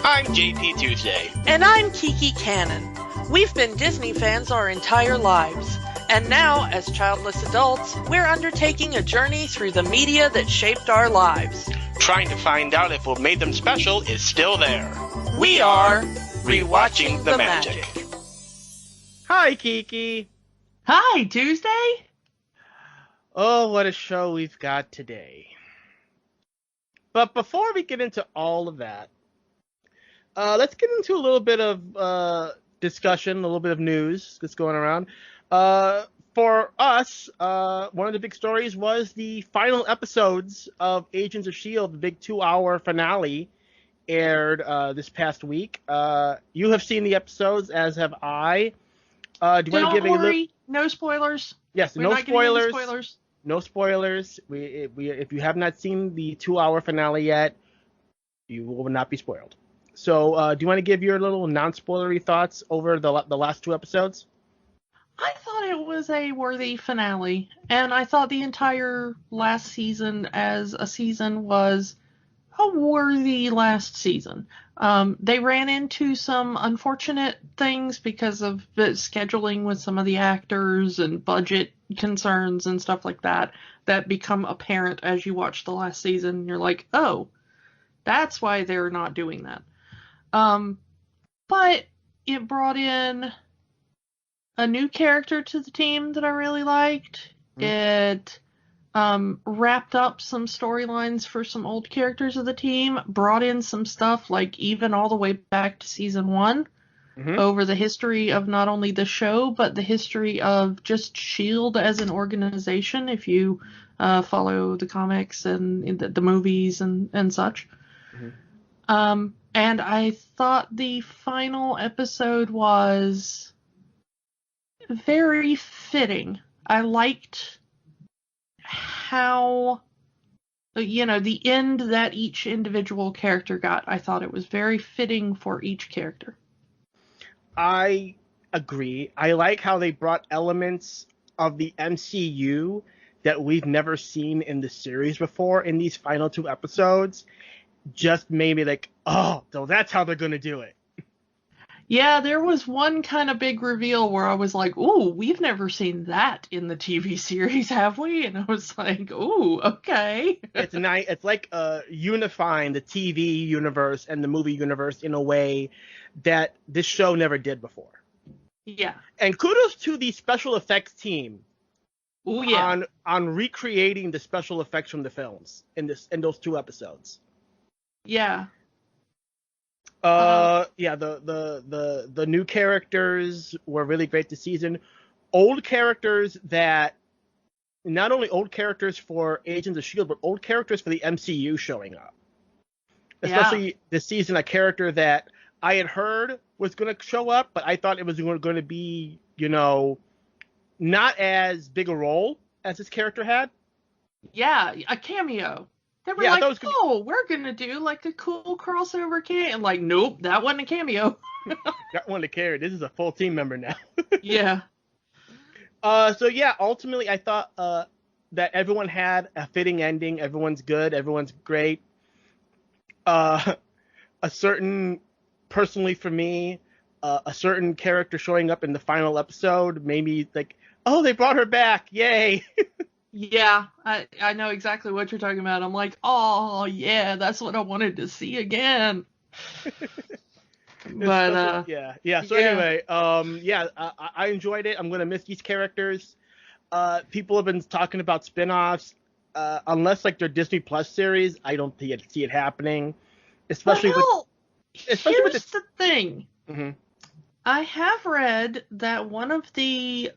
I'm JP Tuesday. And I'm Kiki Canon. We've been Disney fans our entire lives. And now, as childless adults, we're undertaking a journey through the media that shaped our lives. Trying to find out if what made them special is still there. We are Rewatching the Magic. Hi, Kiki. Hi, Tuesday. Oh, what a show we've got today. But before we get into all of that, let's get into a little bit of discussion, a little bit of news that's going around. For us, one of the big stories was the final episodes of Agents of S.H.I.E.L.D., the big 2-hour finale aired this past week. You have seen the episodes, as have I. Do you want to give a little... No spoilers. Yes, We're no not spoilers. Getting into spoilers. No spoilers. If you have not seen the 2-hour finale yet, you will not be spoiled. So, do you want to give your little non-spoilery thoughts over the last 2 episodes? I thought it was a worthy finale, and I thought the entire last season as a season was a worthy last season. They ran into some unfortunate things because of the scheduling with some of the actors and budget concerns and stuff like that become apparent as you watch the last season. You're like, oh, that's why they're not doing that. But it brought in a new character to the team that I really liked. It wrapped up some storylines for some old characters of the team, brought in some stuff like even all the way back to season 1 over the history of not only the show, but the history of just S.H.I.E.L.D. as an organization, if you follow the comics and the movies and such. And I thought the final episode was very fitting. I liked how, the end that each individual character got. I thought it was very fitting for each character. I agree. I like how they brought elements of the MCU that we've never seen in the series before in these final 2 episodes. Just made me like, oh, so that's how they're going to do it. Yeah, there was one kind of big reveal where I was like, ooh, we've never seen that in the TV series, have we? And I was like, ooh, okay. It's nice. It's like unifying the TV universe and the movie universe in a way that this show never did before. Yeah. And kudos to the special effects team. Ooh, yeah. On recreating the special effects from the films in those 2 episodes. Yeah. The new characters were really great this season. Old characters that, not only old characters for Agents of S.H.I.E.L.D., but old characters for the MCU showing up. Especially this season, a character that I had heard was going to show up, but I thought it was going to be, not as big a role as this character had. Yeah, a cameo. They were we're going to do like a cool crossover cameo. And like, nope, that wasn't a cameo. Got one to carry. This is a full team member now. Yeah. Ultimately, I thought that everyone had a fitting ending. Everyone's good. Everyone's great. Personally for me, a certain character showing up in the final episode made me like, oh, they brought her back. Yay. Yeah, I know exactly what you're talking about. I'm like, oh, yeah, that's what I wanted to see again. But, Anyway, I enjoyed it. I'm going to miss these characters. People have been talking about spin-offs. Unless, like, their Disney Plus series, I don't see it happening. Here's the thing. Mm-hmm. I have read that one of the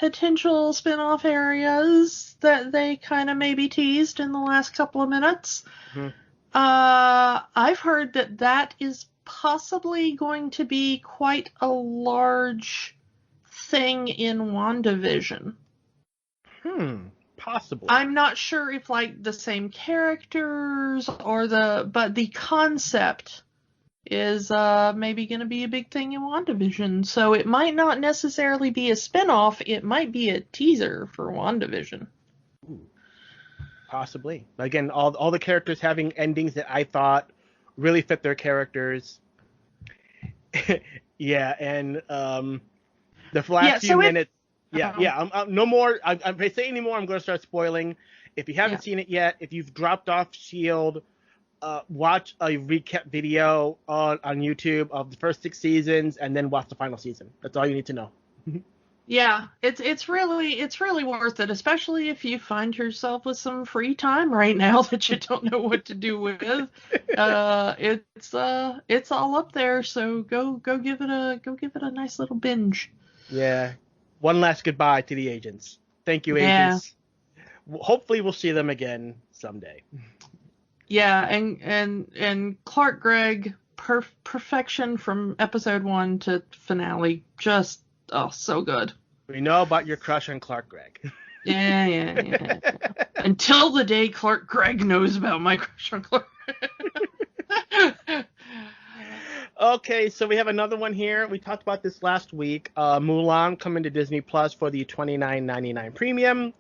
potential spin-off areas that they kind of maybe teased in the last couple of minutes. I've heard that is possibly going to be quite a large thing in WandaVision. Possibly. I'm not sure if like the same characters but the concept is maybe going to be a big thing in WandaVision. So it might not necessarily be a spin-off. It might be a teaser for WandaVision. Ooh, possibly. Again, all the characters having endings that I thought really fit their characters. Yeah, and the last few minutes. No more. If I say any more, I'm going to start spoiling. If you haven't seen it yet, if you've dropped off Shield, watch a recap video on YouTube of the first 6 seasons, and then watch the final season. That's all you need to know. Yeah, it's really worth it, especially if you find yourself with some free time right now that you don't know what to do with. It's all up there, so go give it a nice little binge. Yeah. One last goodbye to the agents. Thank you, agents. Yeah. Hopefully we'll see them again someday. Yeah, and Clark Gregg, perfection from episode 1 to finale. Just so good. We know about your crush on Clark Gregg. Yeah. Until the day Clark Gregg knows about my crush on Clark Gregg. Okay, so we have another one here. We talked about this last week. Mulan coming to Disney Plus for the $29.99 premium.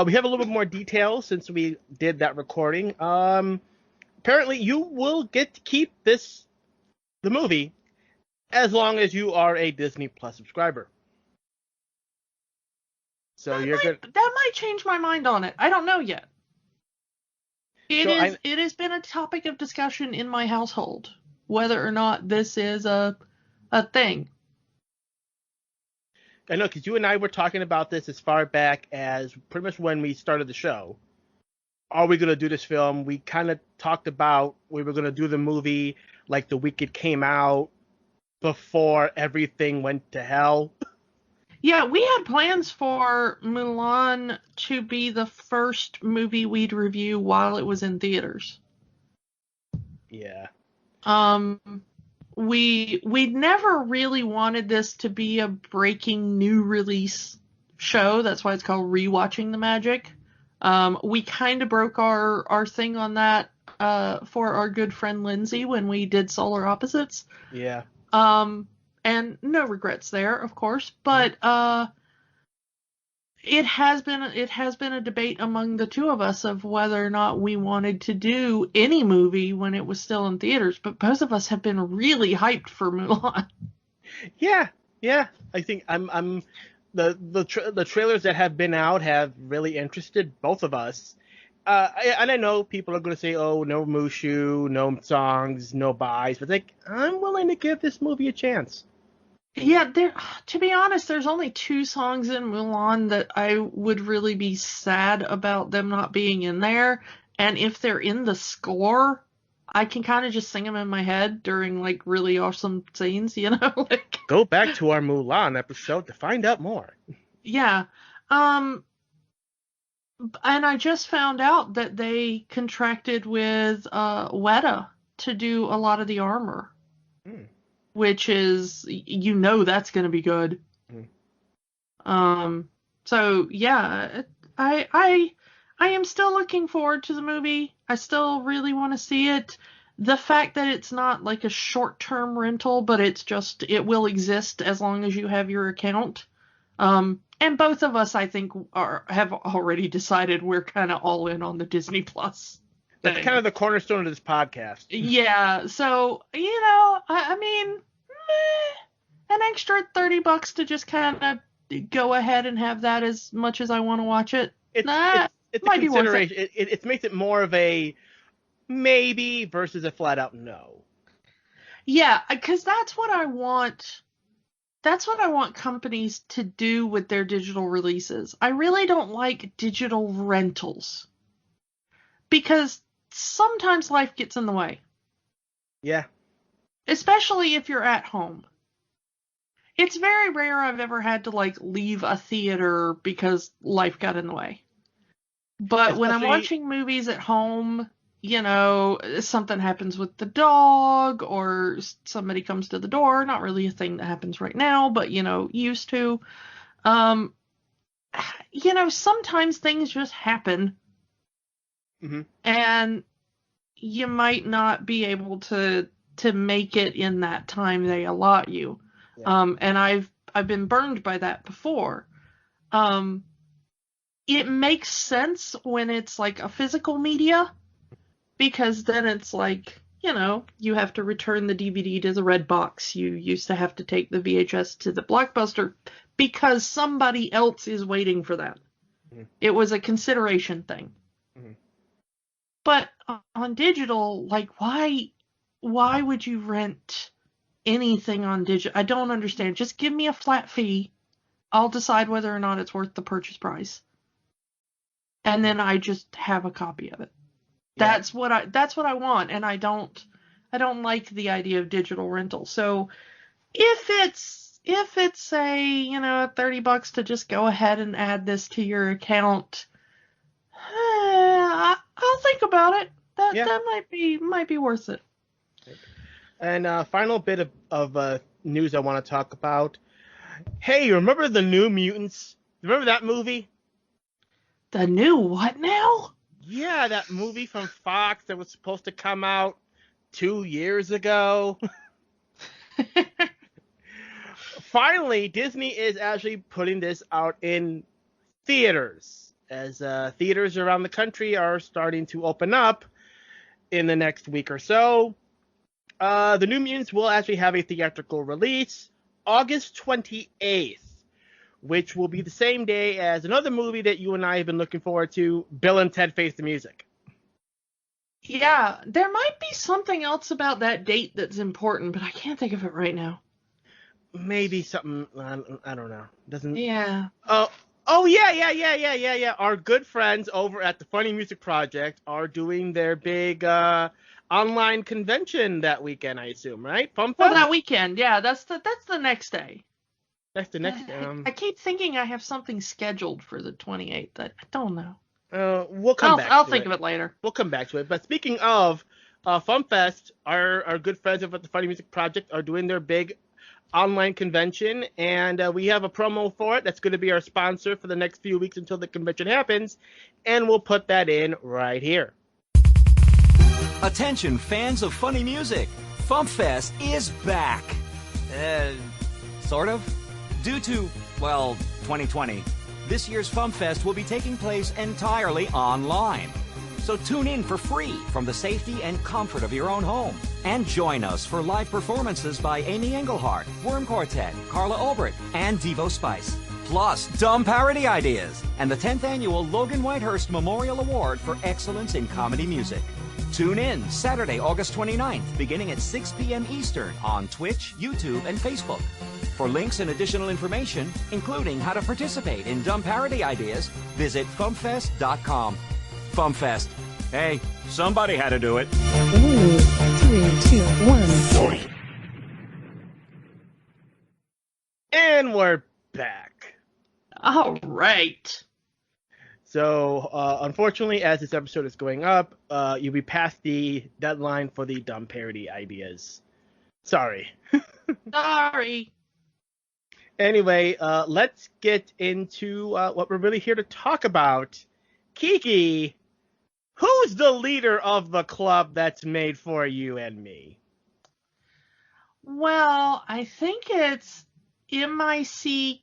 We have a little bit more details since we did that recording. Apparently, you will get to keep the movie as long as you are a Disney Plus subscriber. So that might change my mind on it. I don't know yet. It has been a topic of discussion in my household whether or not this is a thing. I know, because you and I were talking about this as far back as pretty much when we started the show. Are we going to do this film? We kind of talked about we were going to do the movie like the week it came out before everything went to hell. Yeah, we had plans for Mulan to be the first movie we'd review while it was in theaters. Yeah. We'd never really wanted this to be a breaking new release show. That's why it's called Rewatching the Magic. We kind of broke our thing on that for our good friend Lindsay when we did Solar Opposites. Yeah. And no regrets there, of course, but it has been a debate among the two of us of whether or not we wanted to do any movie when it was still in theaters, but both of us have been really hyped for Mulan. Yeah. I think the trailers that have been out have really interested both of us. And I know people are going to say, oh, no Mushu, no songs, no buys, but I'm willing to give this movie a chance. Yeah, to be honest, there's only 2 songs in Mulan that I would really be sad about them not being in there. And if they're in the score, I can kind of just sing them in my head during like really awesome scenes, you know? Go back to our Mulan episode to find out more. Yeah. And I just found out that they contracted with Weta to do a lot of the armor. Which is, that's going to be good. So yeah, I am still looking forward to the movie. I still really want to see it. The fact that it's not like a short-term rental, but it will exist as long as you have your account. And both of us, I think, have already decided we're kind of all in on the Disney Plus. That's kind of the cornerstone of this podcast. Yeah, so, I mean, an extra $30 to just kind of go ahead and have that as much as I want to watch it. It's a consideration. It makes it more of a maybe versus a flat out no. Yeah, because that's what I want. That's what I want companies to do with their digital releases. I really don't like digital rentals because sometimes life gets in the way. Yeah. Especially if you're at home. It's very rare I've ever had to leave a theater because life got in the way. But when I'm watching movies at home, something happens with the dog or somebody comes to the door. Not really a thing that happens right now, but, used to. Sometimes things just happen. Mm-hmm. And you might not be able to make it in that time they allot you. Yeah. And I've been burned by that before. It makes sense when it's like a physical media, because then it's like, you have to return the DVD to the red box. You used to have to take the VHS to the Blockbuster because somebody else is waiting for that. Mm-hmm. It was a consideration thing. Mm-hmm. But on digital, like, why would you rent anything on digital? I don't understand. Just give me a flat fee. I'll decide whether or not it's worth the purchase price. And then I just have a copy of it. Yeah. That's what I want, and I don't like the idea of digital rental. So if it's $30 to just go ahead and add this to your account, I'll think about it. That might be worth it. And final bit of news I want to talk about. Hey, remember the New Mutants? Remember that movie? The new what now? Yeah, that movie from Fox that was supposed to come out 2 years ago. Finally, Disney is actually putting this out in theaters, as theaters around the country are starting to open up in the next week or so. The New Mutants will actually have a theatrical release August 28th, which will be the same day as another movie that you and I have been looking forward to, Bill and Ted Face the Music. Yeah, there might be something else about that date that's important, but I can't think of it right now. Maybe something, I don't know. Doesn't. Yeah. Oh, yeah. Our good friends over at the Funny Music Project are doing their big online convention that weekend, I assume, right? Well, that weekend, yeah. That's the next day. That's the next. I keep thinking I have something scheduled for the 28th. I don't know. We'll come back. I'll think of it later. We'll come back to it. But speaking of FunFest, our good friends over at the Funny Music Project are doing their big online convention, and we have a promo for it that's going to be our sponsor for the next few weeks until the convention happens, and we'll put that in right here. Attention fans of funny music, FumpFest is back. Sort of. Due to, 2020, this year's FumpFest will be taking place entirely online. So tune in for free from the safety and comfort of your own home. And join us for live performances by Amy Engelhardt, Worm Quartet, Carla Ulbrich, and Devo Spice. Plus, dumb parody ideas and the 10th annual Logan Whitehurst Memorial Award for Excellence in Comedy Music. Tune in Saturday, August 29th, beginning at 6 p.m. Eastern on Twitch, YouTube, and Facebook. For links and additional information, including how to participate in dumb parody ideas, visit FumpFest.com. FumpFest. Hey, somebody had to do it. 3, 2, 1. And we're back. All right. So, unfortunately, as this episode is going up, you'll be past the deadline for the dumb parody ideas. Sorry. Sorry. Anyway, let's get into what we're really here to talk about. Kiki, who's the leader of the club that's made for you and me? Well, I think it's MICKEYMOUSH?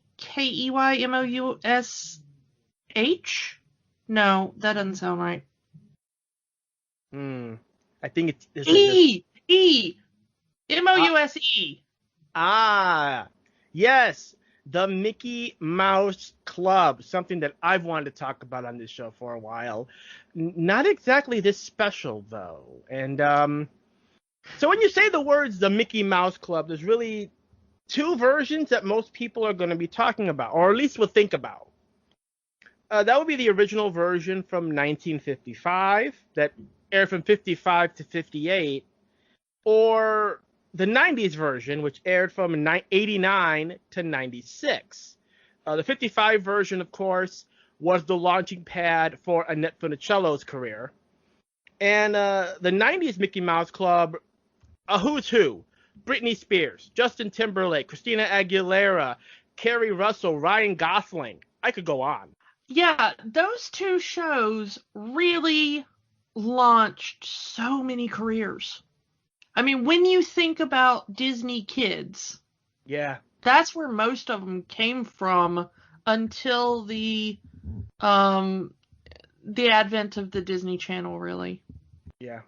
No, that doesn't sound right. I think it's... E! MOUSE. Yes, the Mickey Mouse Club, something that I've wanted to talk about on this show for a while. Not exactly this special, though. And so when you say the words the Mickey Mouse Club, there's really two versions that most people are going to be talking about, or at least will think about. That would be the original version from 1955 that aired from 55 to 58, or the 90s version, which aired from 89 to 96. The 55 version, of course, was the launching pad for Annette Funicello's career. And the 90s Mickey Mouse Club, a who's who. Britney Spears, Justin Timberlake, Christina Aguilera, Kerry Russell, Ryan Gosling. I could go on. Yeah, those two shows really launched so many careers. I mean, when you think about Disney Kids, yeah, that's where most of them came from until the advent of the Disney Channel, really. Yeah.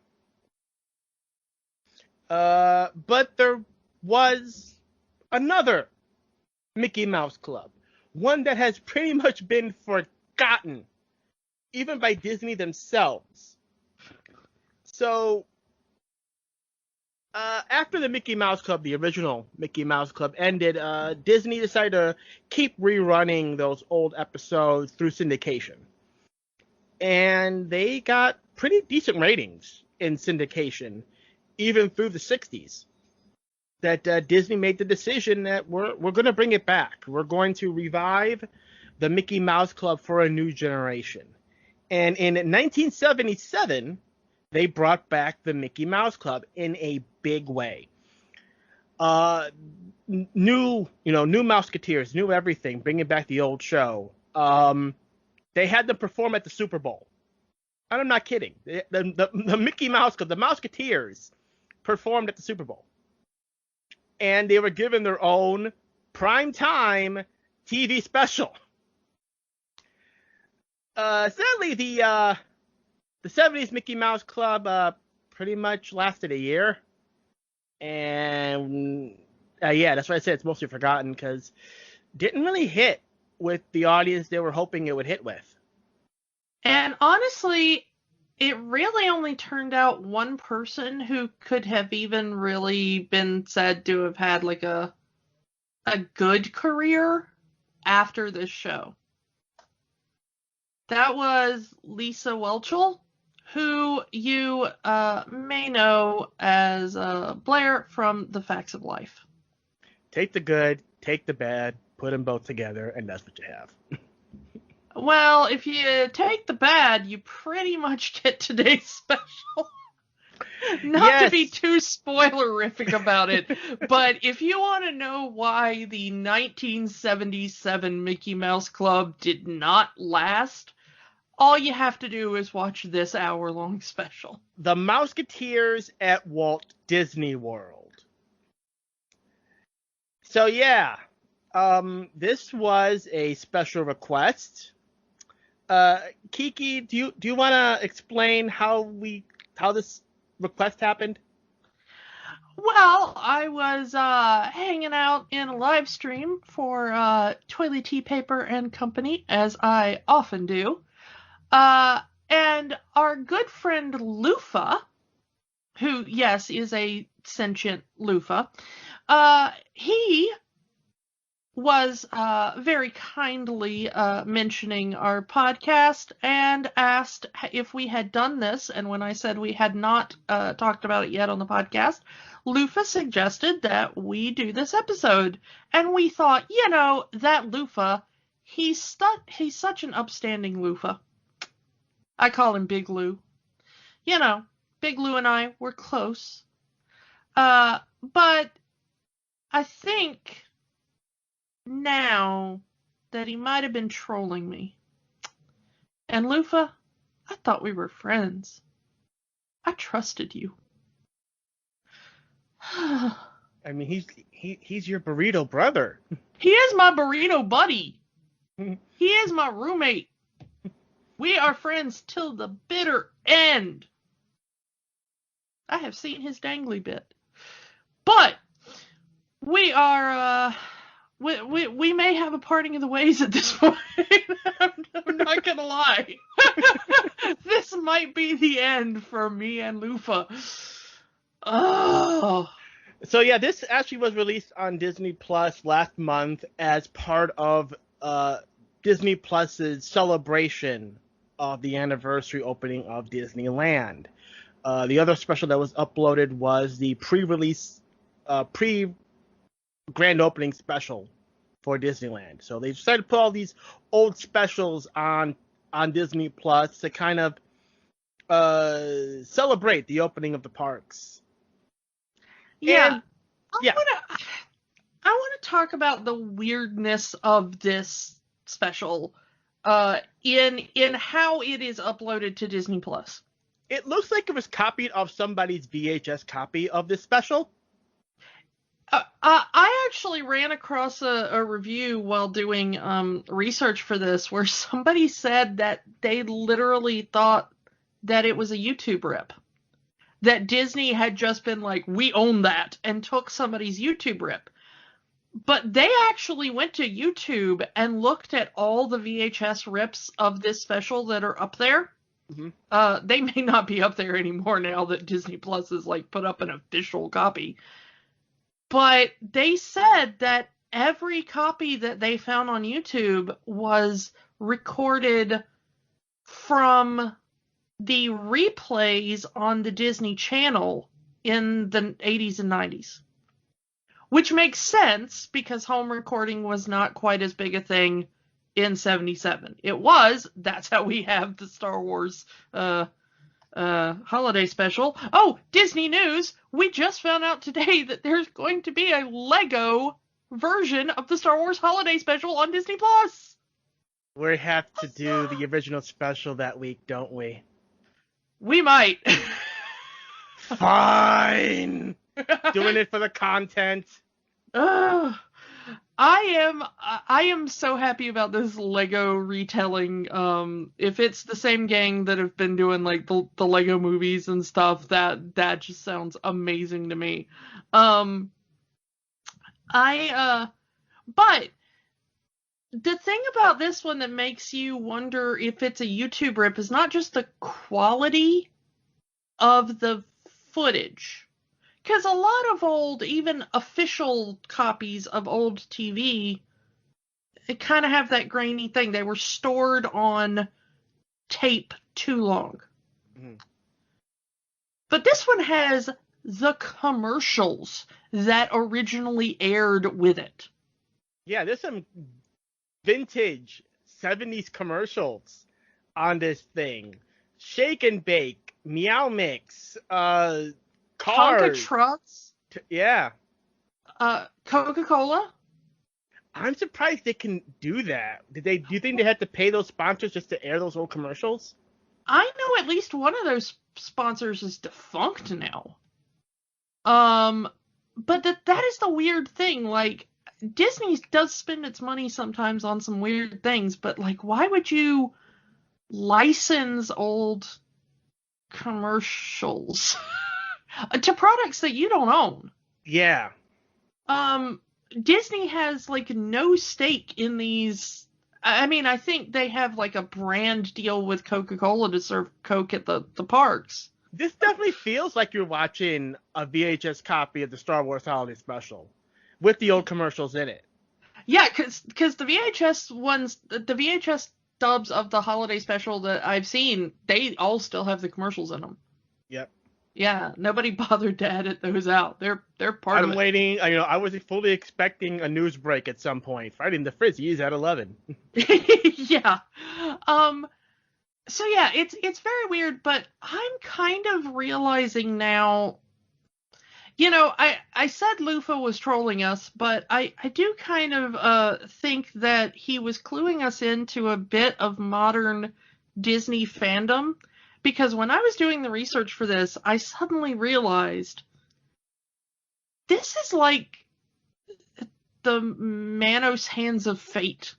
But there was another Mickey Mouse Club, one that has pretty much been forgotten, even by Disney themselves. So, after the Mickey Mouse Club, the original Mickey Mouse Club ended, Disney decided to keep rerunning those old episodes through syndication. And they got pretty decent ratings in syndication, even through the 60s. That Disney made the decision that we're going to bring it back. We're going to revive the Mickey Mouse Club for a new generation. And in 1977, they brought back the Mickey Mouse Club in a big way. New Mouseketeers, new everything, bringing back the old show. They had them perform at the Super Bowl. And I'm not kidding. The Mickey Mouse Club, the Mouseketeers, performed at the Super Bowl. And they were given their own primetime TV special. Sadly, the 70s Mickey Mouse Club pretty much lasted a year. And yeah, that's why I said it's mostly forgotten, because didn't really hit with the audience they were hoping it would hit with. And honestly, it really only turned out one person who could have even really been said to have had like a good career after this show. That was Lisa Whelchel, who you may know as Blair from The Facts of Life. Take the good, take the bad, put them both together, and that's what you have. Well, if you take the bad, you pretty much get today's special. Not to be too spoilerific about it, but if you want to know why the 1977 Mickey Mouse Club did not last, all you have to do is watch this hour-long special. The Mouseketeers at Walt Disney World. So yeah, this was a special request. Kiki, do you want to explain how this request happened? Well, I was hanging out in a live stream for Toilet Paper and Company, as I often do. And our good friend Lufa, who, yes, is a sentient Lufa, he was very kindly mentioning our podcast and asked if we had done this. And when I said we had not talked about it yet on the podcast, Lufa suggested that we do this episode. And we thought, that Lufa, he's such an upstanding Lufa. I call him Big Lou. Big Lou and I were close. But I think now that he might have been trolling me. And Lufa, I thought we were friends. I trusted you. I mean, he's your burrito brother. He is my burrito buddy. He is my roommate. We are friends till the bitter end. I have seen his dangly bit. But we are we may have a parting of the ways at this point. I'm not gonna lie. This might be the end for me and Lufa. Oh. So yeah, this actually was released on Disney Plus last month as part of Disney Plus's celebration of the anniversary opening of Disneyland. The other special that was uploaded was the pre-release, pre-grand opening special for Disneyland. So they decided to put all these old specials on Disney Plus to kind of celebrate the opening of the parks. Yeah. And, I want to talk about the weirdness of this special in how it is uploaded to Disney Plus. It looks like it was copied off somebody's VHS copy of this special. I actually ran across a review while doing research for this where somebody said that they literally thought that it was a YouTube rip. that Disney had just been like, we own that, and took somebody's YouTube rip. But they actually went to YouTube and looked at all the VHS rips of this special that are up there. Mm-hmm. They may not be up there anymore now that Disney Plus has like put up an official copy. But they said that every copy that they found on YouTube was recorded from the replays on the Disney Channel in the 80s and 90s. Which makes sense because home recording was not quite as big a thing in 77. It was. That's how we have the Star Wars holiday special. Oh, Disney news. We just found out today that there's going to be a Lego version of the Star Wars holiday special on Disney Plus. We have to do the original special that week, don't we? We might. Fine. Doing it for the content. I am so happy about this Lego retelling. If it's the same gang that have been doing like the Lego movies and stuff, that just sounds amazing to me. But the thing about this one that makes you wonder if it's a YouTube rip is not just the quality of the footage. Because a lot of old, even official copies of old TV, it kind of have that grainy thing. They were stored on tape too long. Mm-hmm. But this one has the commercials that originally aired with it. Yeah, there's some vintage 70s commercials on this thing. Shake and Bake, Meow Mix, Cars. Tonka trucks. Yeah. Coca-Cola. I'm surprised they can do that. Do you think they had to pay those sponsors just to air those old commercials? I know at least one of those sponsors is defunct now. But that is the weird thing. Like, Disney does spend its money sometimes on some weird things, but like, why would you license old commercials to products that you don't own? Yeah. Disney has like no stake in these. I mean, I think they have like a brand deal with Coca-Cola to serve Coke at the parks. This definitely feels like you're watching a VHS copy of the Star Wars Holiday Special with the old commercials in it. Yeah, because the VHS ones, the VHS dubs of the holiday special that I've seen, they all still have the commercials in them. Yep. Yeah, nobody bothered to edit those out. They're part of it. I'm waiting. I was fully expecting a news break at some point. Fighting the Frizzies at 11. Yeah. So yeah, it's very weird, but I'm kind of realizing now. I said Lufa was trolling us, but I do kind of think that he was cluing us into a bit of modern Disney fandom. Because when I was doing the research for this, I suddenly realized this is like the Manos Hands of Fate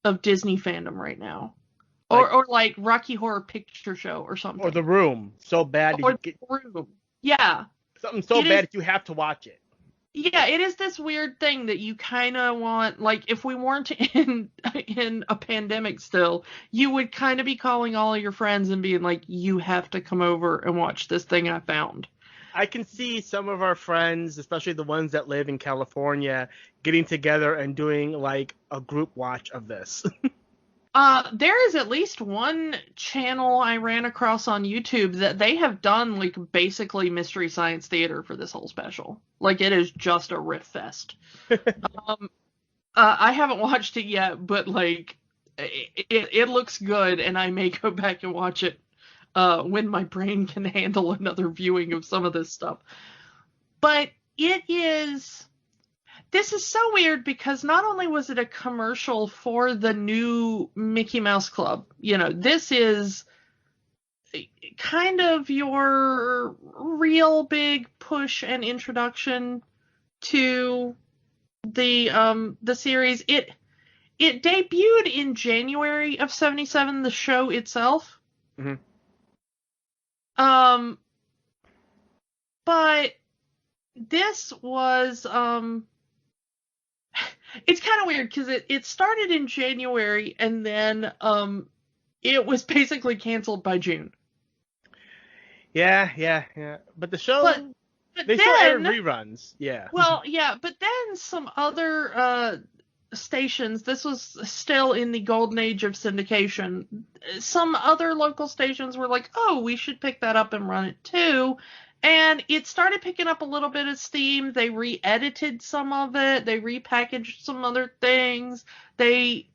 of Disney fandom right now. Or like Rocky Horror Picture Show or something. Or The Room. So bad. Or The Room. Yeah. Something so bad that you have to watch it. Yeah, it is this weird thing that you kind of want, like, if we weren't in a pandemic still, you would kind of be calling all of your friends and being like, you have to come over and watch this thing I found. I can see some of our friends, especially the ones that live in California, getting together and doing, like, a group watch of this. There is at least one channel I ran across on YouTube that they have done, like, basically Mystery Science Theater for this whole special. Like, it is just a riff fest. I haven't watched it yet, but, like, it looks good, and I may go back and watch it when my brain can handle another viewing of some of this stuff. But this is so weird because not only was it a commercial for the new Mickey Mouse Club, this is kind of your real big push and introduction to the series. It debuted in January of 77, the show itself. Mm-hmm. but this was, it's kind of weird because it started in January and then it was basically canceled by June. Yeah. But the show, But they still aired reruns. Yeah. Well, yeah, but then some other stations, this was still in the golden age of syndication, some other local stations were like, oh, we should pick that up and run it too. And it started picking up a little bit of steam. They re-edited some of it. They repackaged some other things. They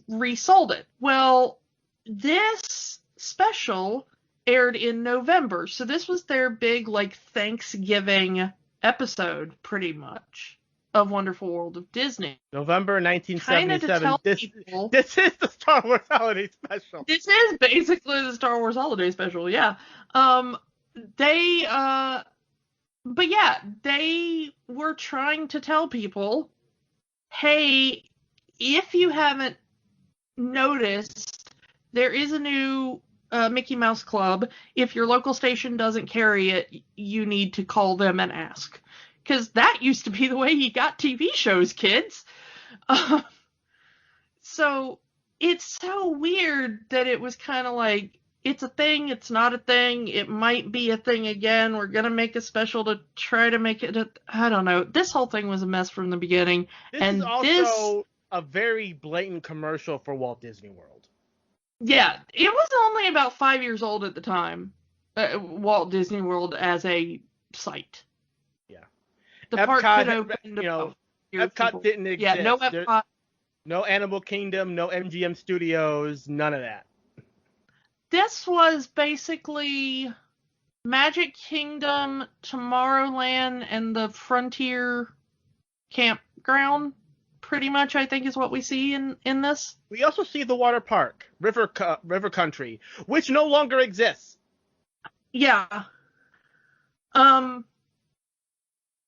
resold it. Well, this special aired in November. So this was their big, like, Thanksgiving episode, pretty much, of Wonderful World of Disney. November 1977. People, this is the Star Wars Holiday Special. This is basically the Star Wars Holiday Special, yeah. But yeah, they were trying to tell people, hey, if you haven't noticed, there is a new Mickey Mouse Club. If your local station doesn't carry it, you need to call them and ask. Because that used to be the way you got TV shows, kids. So it's so weird that it was kind of like, it's a thing, it's not a thing, it might be a thing again, we're going to make a special to try to make it I don't know. This whole thing was a mess from the beginning. This is also a very blatant commercial for Walt Disney World. Yeah, it was only about 5 years old at the time, Walt Disney World as a site. Yeah. The Epcot, park could open Epcot didn't exist. Yeah, no Epcot. No Animal Kingdom, no MGM Studios, none of that. This was basically Magic Kingdom, Tomorrowland, and the Frontier Campground, pretty much, I think is what we see in this. We also see the water park, River Country, which no longer exists. Yeah.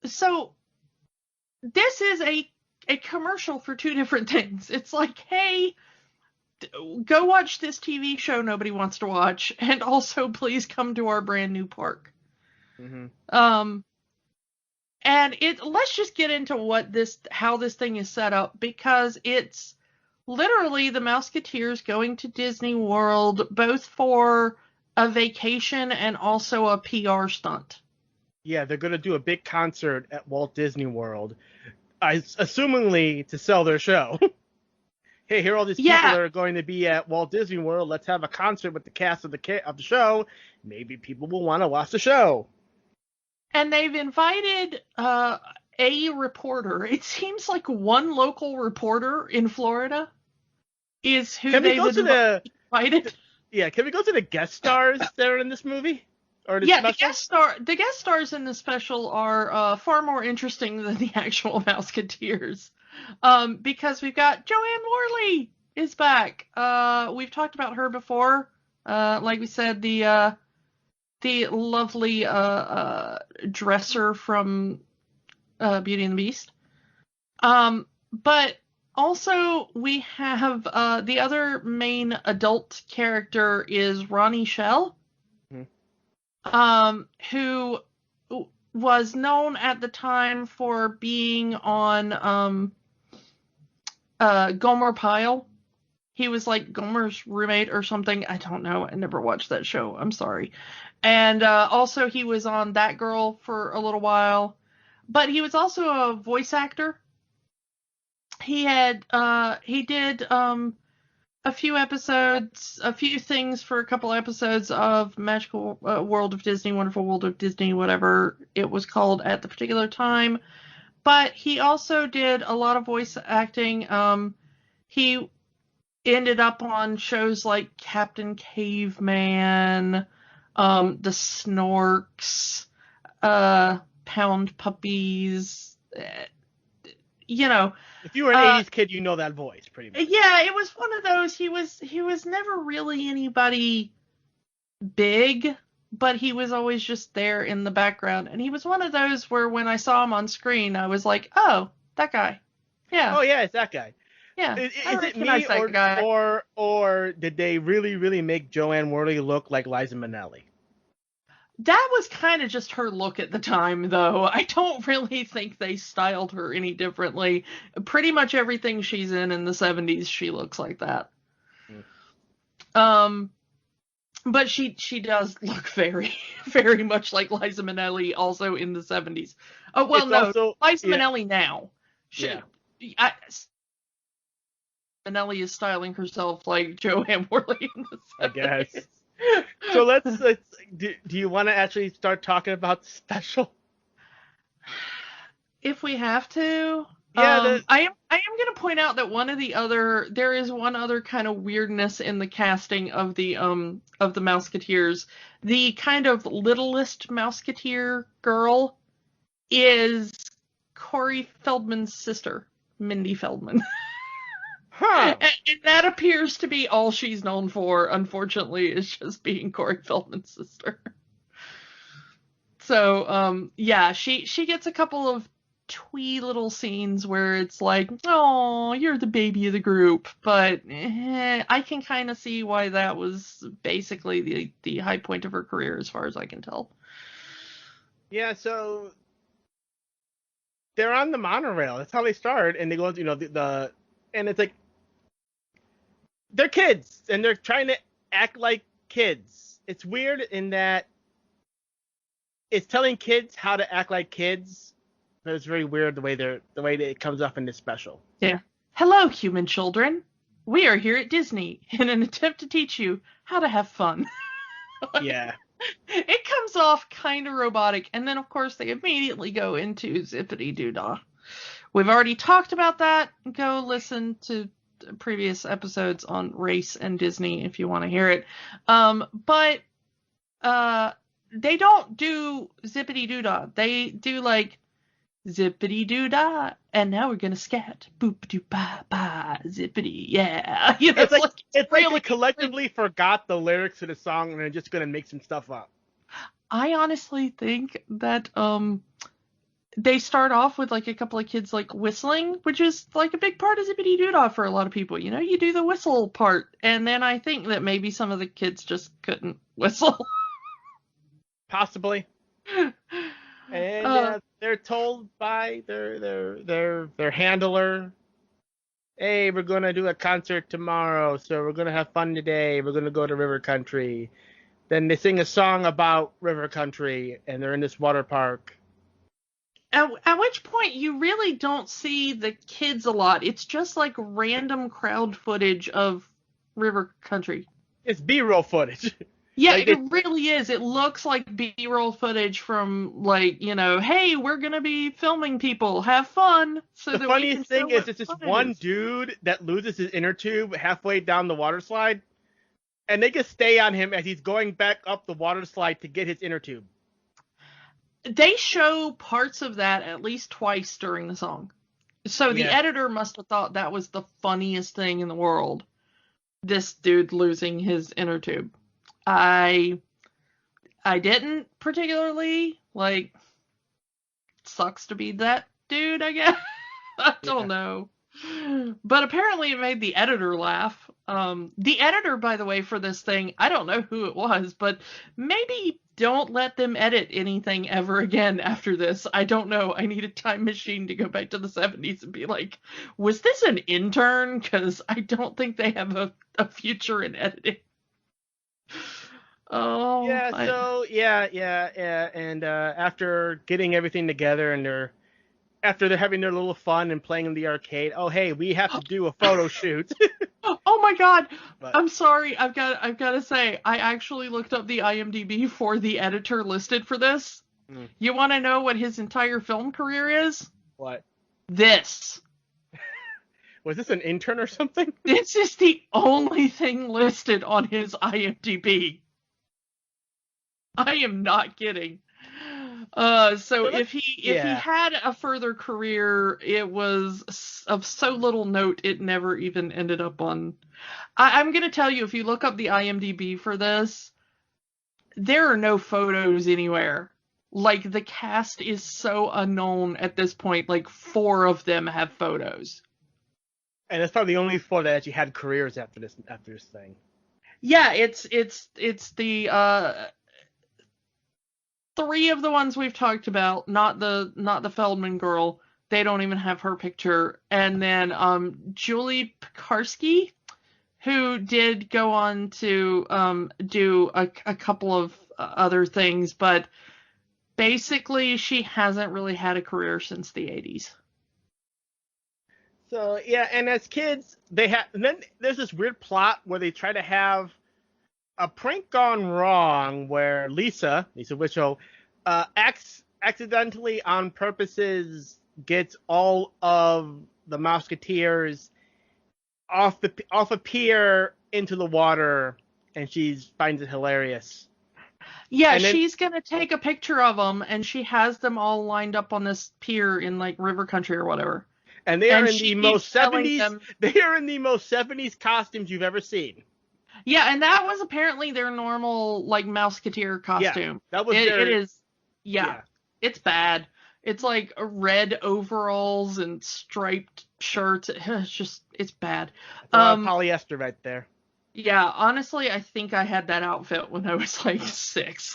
So this is a commercial for two different things. It's like, hey, go watch this TV show nobody wants to watch, and also please come to our brand new park. Mm-hmm. And let's just get into how this thing is set up, because it's literally the Mouseketeers going to Disney World, both for a vacation and also a PR stunt. Yeah, they're going to do a big concert at Walt Disney World, assumingly to sell their show. Hey, here are all these people that are going to be at Walt Disney World. Let's have a concert with the cast of the show. Maybe people will want to watch the show. And they've invited a reporter. It seems like one local reporter in Florida is who they've invited. Yeah, can we go to the guest stars that are in this movie? Or the guest stars in the special are far more interesting than the actual Mouseketeers. Because we've got Joanne Worley is back. We've talked about her before. Like we said, the lovely dresser from Beauty and the Beast. But also we have the other main adult character is Ronnie Shell, who was known at the time for being on Gomer Pyle. He was like Gomer's roommate or something. I don't know. I never watched that show. I'm sorry. And also he was on That Girl for a little while. But he was also a voice actor. He did a few things for a couple episodes of Magical World of Disney, Wonderful World of Disney, whatever it was called at the particular time. But he also did a lot of voice acting. He ended up on shows like Captain Caveman, The Snorks, Pound Puppies. If you were an 80s kid, you know that voice pretty much. Yeah, it was one of those. He was never really anybody big, but he was always just there in the background. And he was one of those where when I saw him on screen, I was like, oh, that guy. Yeah. Oh, yeah, it's that guy. Yeah. Is it me, or did they really, really make Joanne Worley look like Liza Minnelli? That was kind of just her look at the time, though. I don't really think they styled her any differently. Pretty much everything she's in the 70s, she looks like that. But she does look very, very much like Liza Minnelli, also in the 70s. Oh, well, Liza Minnelli now. Minnelli is styling herself like Joanne Worley in the 70s. I guess. So let's do you want to actually start talking about the special? If we have to. Yeah, I am going to point out that there is one other kind of weirdness in the casting of the Mouseketeers. The kind of littlest Mouseketeer girl is Corey Feldman's sister, Mindy Feldman. Huh. And that appears to be all she's known for, unfortunately, is just being Corey Feldman's sister. So, she gets a couple of twee little scenes where it's like, oh, you're the baby of the group, but I can kind of see why that was basically the high point of her career, as far as I can tell. Yeah, so they're on the monorail. That's how they start, and they go, and it's like, they're kids, and they're trying to act like kids. It's weird in that it's telling kids how to act like kids, but it's very weird the way it comes up in this special. Yeah. Hello, human children. We are here at Disney in an attempt to teach you how to have fun. Yeah. It comes off kind of robotic, and then, of course, they immediately go into zippity-doo-dah. We've already talked about that. Go listen to previous episodes on race and Disney if you want to hear it. But they don't do zippity-doo-dah. They do, like, zippity-doo-dah, and now we're gonna scat. Boop-a-doo-ba-ba, zippity, yeah. You know, it's like they collectively forgot the lyrics to the song and they're just gonna make some stuff up. I honestly think that they start off with like a couple of kids like whistling, which is like a big part of zippity-doo-dah for a lot of people. You know, you do the whistle part, and then I think that maybe some of the kids just couldn't whistle. Possibly. And they're told by their handler, hey, we're gonna do a concert tomorrow, so we're gonna have fun today. We're gonna go to River Country. Then they sing a song about River Country, and they're in this water park. At which point you really don't see the kids a lot. It's just like random crowd footage of River Country. It's B-roll footage. Yeah, like it really is. It looks like B-roll footage from, like, you know, hey, we're going to be filming people. Have fun. So the funniest thing is it's this one dude that loses his inner tube halfway down the water slide, and they just stay on him as he's going back up the water slide to get his inner tube. They show parts of that at least twice during the song. So the editor must have thought that was the funniest thing in the world. This dude losing his inner tube. I didn't particularly, like, sucks to be that dude, I guess. I don't know. But apparently it made the editor laugh. The editor, by the way, for this thing, I don't know who it was, but maybe don't let them edit anything ever again after this. I don't know. I need a time machine to go back to the 70s and be like, was this an intern? Because I don't think they have a future in editing. Oh. Yeah, and after getting everything together and after they're having their little fun and playing in the arcade, oh hey, we have to do a photo shoot. Oh my god. But I'm sorry. I've got to say, I actually looked up the IMDb for the editor listed for this. You want to know what his entire film career is? What? This. Was this an intern or something? This is the only thing listed on his IMDb. I am not kidding. So if he had a further career, it was of so little note it never even ended up on. I'm gonna tell you, if you look up the IMDb for this, there are no photos anywhere. Like, the cast is so unknown at this point. Like, 4 of them have photos. And it's probably the only 4 that actually had careers after this thing. Yeah, it's the 3 of the ones we've talked about, not the Feldman girl, they don't even have her picture. And then Julie Pekarsky, who did go on to do a couple of other things, but basically she hasn't really had a career since the 80s. So yeah, and as kids, and then there's this weird plot where they try to have a prank gone wrong where Lisa Witchell, accidentally on purposes gets all of the Mouseketeers off a pier into the water, and she finds it hilarious. Yeah, she's gonna take a picture of them, and she has them all lined up on this pier in like river country or whatever. And they are in the most 70s. They are in the most 70s costumes you've ever seen. Yeah, and that was apparently their normal like Mouseketeer costume. Yeah, that was it is. Yeah, it's bad. It's like red overalls and striped shirts. It's bad. A lot of polyester right there. Yeah, honestly, I think I had that outfit when I was like 6.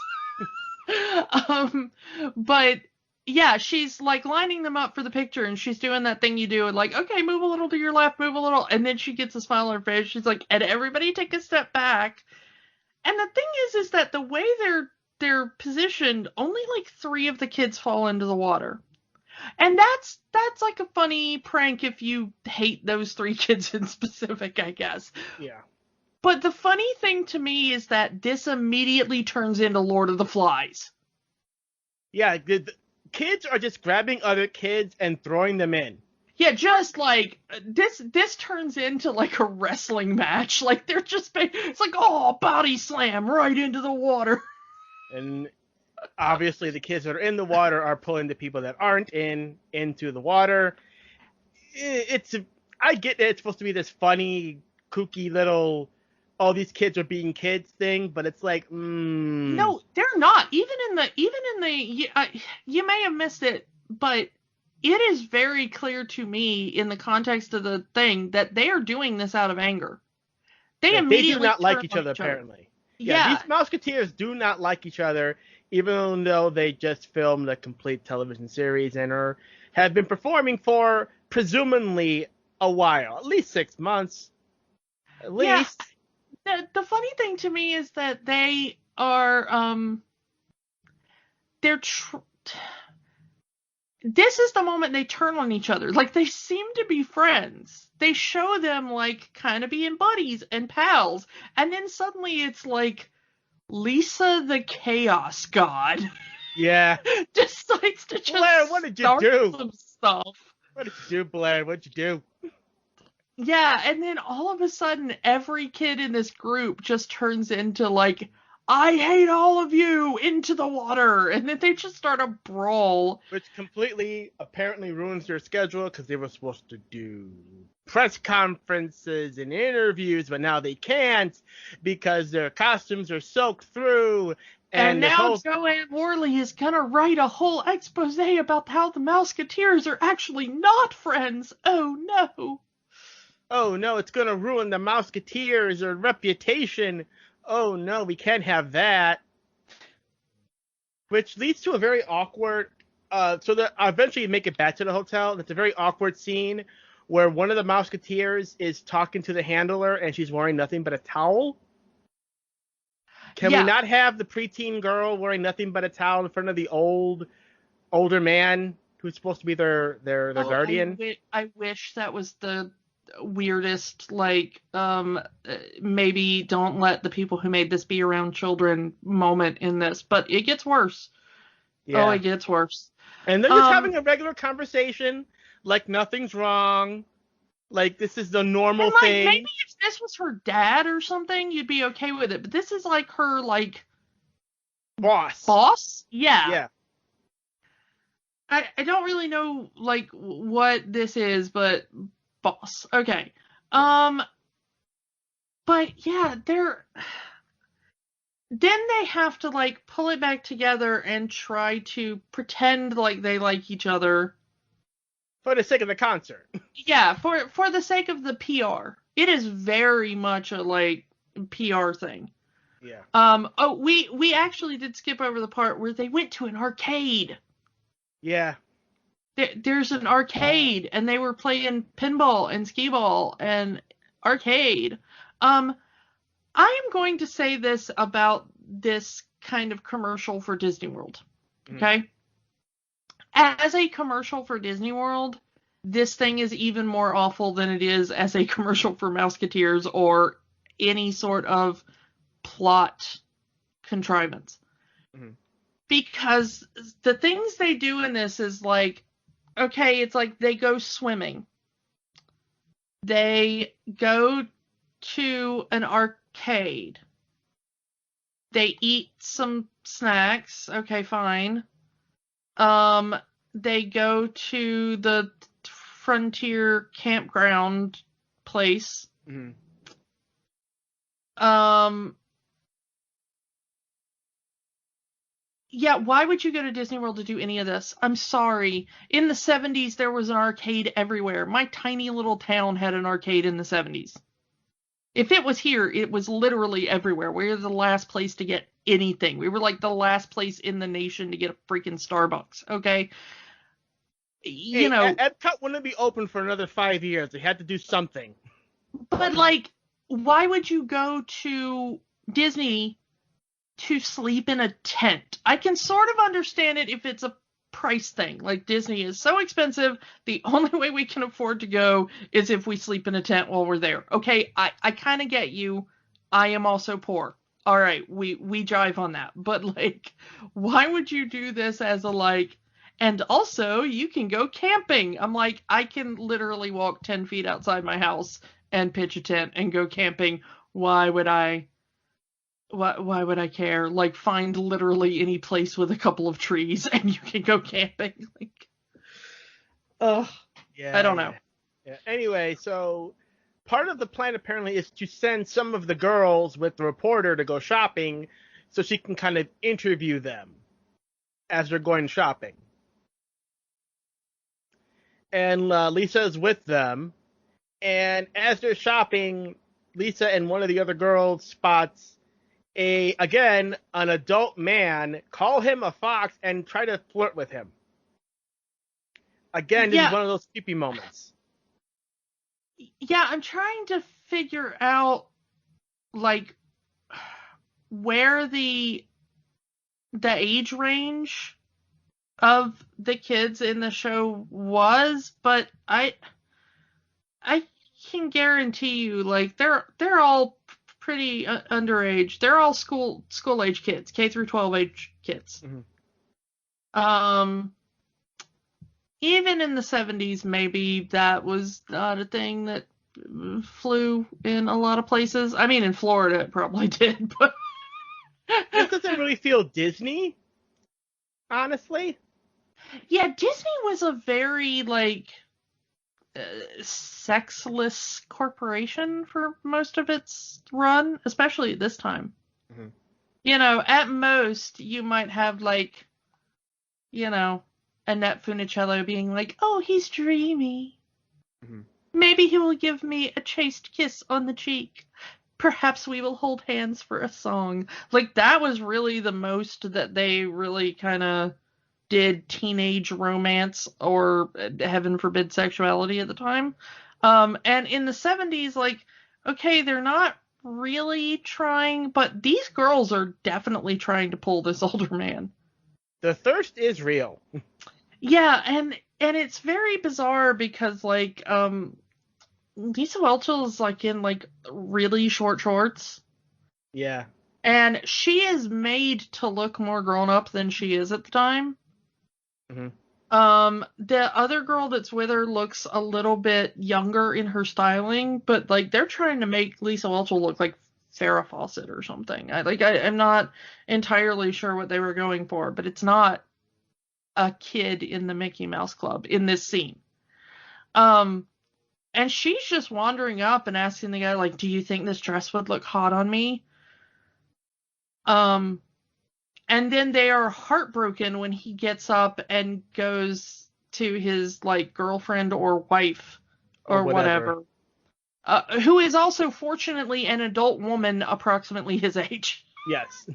But yeah, she's like lining them up for the picture, and she's doing that thing you do, and like, okay, move a little to your left, move a little, and then she gets a smile on her face. She's like, and everybody take a step back. And the thing is that the way they're positioned, only like 3 of the kids fall into the water. And that's like a funny prank if you hate those 3 kids in specific, I guess. Yeah. But the funny thing to me is that this immediately turns into Lord of the Flies. Yeah, the kids are just grabbing other kids and throwing them in. Yeah, just like this turns into like a wrestling match. Like they're just, it's like, oh, body slam right into the water. And obviously the kids that are in the water are pulling the people that aren't into the water. I get that it's supposed to be this funny, kooky little, all these kids are being kids thing, but it's like, No, they're not. Even in the, you may have missed it, but it is very clear to me in the context of the thing that they are doing this out of anger. They immediately do not like each other, apparently. Yeah, these Mouseketeers do not like each other, even though they just filmed a complete television series and have been performing for presumably a while, at least 6 months, at least. The funny thing to me is that they are, this is the moment they turn on each other. Like, they seem to be friends. They show them, like, kind of being buddies and pals. And then suddenly it's like, Lisa the Chaos God. Yeah. Decides to just Blair, what did you do? Some stuff. What did you do, Blair? What'd you do? Yeah, and then all of a sudden, every kid in this group just turns into, like, I hate all of you, into the water, and then they just start a brawl. Which completely, apparently ruins their schedule, because they were supposed to do press conferences and interviews, but now they can't, because their costumes are soaked through. And now Joanne Worley is going to write a whole expose about how the Mouseketeers are actually not friends. Oh, no. Oh, no, it's going to ruin the Mouseketeers' reputation. Oh, no, we can't have that. Which leads to a very awkward... so that eventually you make it back to the hotel. It's a very awkward scene where one of the Mouseketeers is talking to the handler and she's wearing nothing but a towel. Can we not have the preteen girl wearing nothing but a towel in front of the older man who's supposed to be their guardian? I wish that was the weirdest, like, maybe don't let the people who made this be around children moment in this, but it gets worse. Yeah. Oh, it gets worse. And they're just having a regular conversation, like nothing's wrong, like this is the normal thing. Maybe if this was her dad or something, you'd be okay with it, but this is like her, like, boss? Yeah. I don't really know, like, what this is, but boss. Okay. But yeah, then they have to, like, pull it back together and try to pretend like they like each other. For the sake of the concert. Yeah, for the sake of the PR. It is very much a, like, PR thing. Yeah. Oh, we actually did skip over the part where they went to an arcade. Yeah. There's an arcade, and they were playing pinball and skee-ball and arcade. I am going to say this about this kind of commercial for Disney World. Okay? As a commercial for Disney World, this thing is even more awful than it is as a commercial for Mouseketeers or any sort of plot contrivance. Because the things they do in this is like, okay, it's like they go swimming. They go to an arcade. They eat some snacks. Okay, fine. They go to the Frontier campground place. Yeah, why would you go to Disney World to do any of this? I'm sorry. In the 70s, there was an arcade everywhere. My tiny little town had an arcade in the 70s. If it was here, it was literally everywhere. We were the last place to get anything. We were like the last place in the nation to get a freaking Starbucks, okay? You know. Epcot wouldn't be open for another 5 years. They had to do something. But, like, why would you go to Disney to sleep in a tent? I can sort of understand it if it's a price thing. Like, Disney is so expensive, the only way we can afford to go is if we sleep in a tent while we're there. Okay, I kind of get you. I am also poor. All right, we jive on that. But, like, why would you do this as a, like, and also you can go camping? I'm like, I can literally walk 10 feet outside my house and pitch a tent and go camping. Why would I care? Like, find literally any place with a couple of trees and you can go camping. Like, yeah, I don't know. Yeah. Anyway, so part of the plan apparently is to send some of the girls with the reporter to go shopping so she can kind of interview them as they're going shopping. And Lisa is with them. And as they're shopping, Lisa and one of the other girls spots an adult man, call him a fox, and try to flirt with him. Again, this is one of those creepy moments. Yeah, I'm trying to figure out, like, where the age range of the kids in the show was, but I can guarantee you, like, they're all pretty underage. They're all school age kids, K through 12 age kids. Even in the 70s, maybe that was not a thing that flew in a lot of places. I mean, in Florida it probably did, but this doesn't really feel Disney, honestly. Yeah, Disney was a very, like, sexless corporation for most of its run, especially at this time. You know, at most, you might have, like, you know, Annette Funicello being like, oh, he's dreamy. Maybe he will give me a chaste kiss on the cheek. Perhaps we will hold hands for a song. Like, that was really the most that they really kind of did teenage romance or, heaven forbid, sexuality at the time. And in the 70s, like, okay, they're not really trying, but these girls are definitely trying to pull this older man. The thirst is real. Yeah, and it's very bizarre because, like, Lisa Whelchel is, like, in, like, really short shorts. Yeah. And she is made to look more grown up than she is at the time. The other girl that's with her looks a little bit younger in her styling, but, like, they're trying to make Lisa Whelchel look like Farrah Fawcett or something. I'm not entirely sure what they were going for, but it's not a kid in the Mickey Mouse Club in this scene. And she's just wandering up and asking the guy, like, do you think this dress would look hot on me? And then they are heartbroken when he gets up and goes to his, like, girlfriend or wife or whatever. Who is also, fortunately, an adult woman approximately his age. Yes.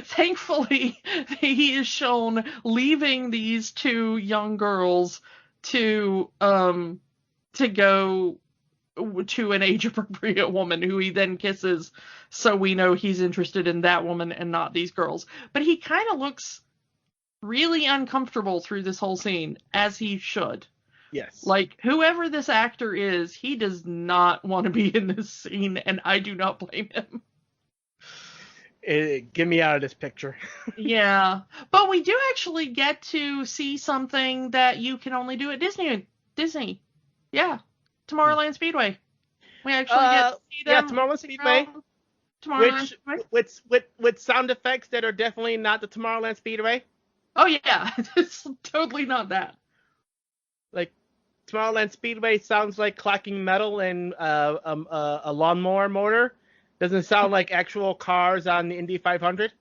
Thankfully, he is shown leaving these two young girls to go to an age-appropriate woman who he then kisses, so we know he's interested in that woman and not these girls. But he kind of looks really uncomfortable through this whole scene, as he should. Yes. Like, whoever this actor is, he does not want to be in this scene, and I do not blame him. Get me out of this picture. Yeah. But we do actually get to see something that you can only do at Disney. Yeah. Tomorrowland Speedway. We actually get to see them. Yeah, Tomorrowland Speedway. Tomorrowland Speedway. With sound effects that are definitely not the Tomorrowland Speedway. Oh, yeah. It's totally not that. Like, Tomorrowland Speedway sounds like clacking metal and a lawnmower motor. Doesn't sound like actual cars on the Indy 500.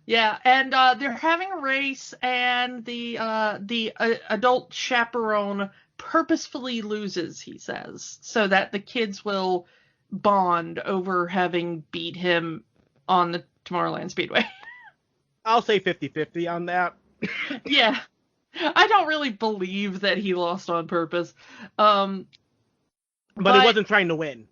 Yeah, and they're having a race, and the adult chaperone purposefully loses, he says, so that the kids will bond over having beat him on the Tomorrowland Speedway. I'll say 50-50 on that. Yeah. I don't really believe that he lost on purpose. But he wasn't trying to win.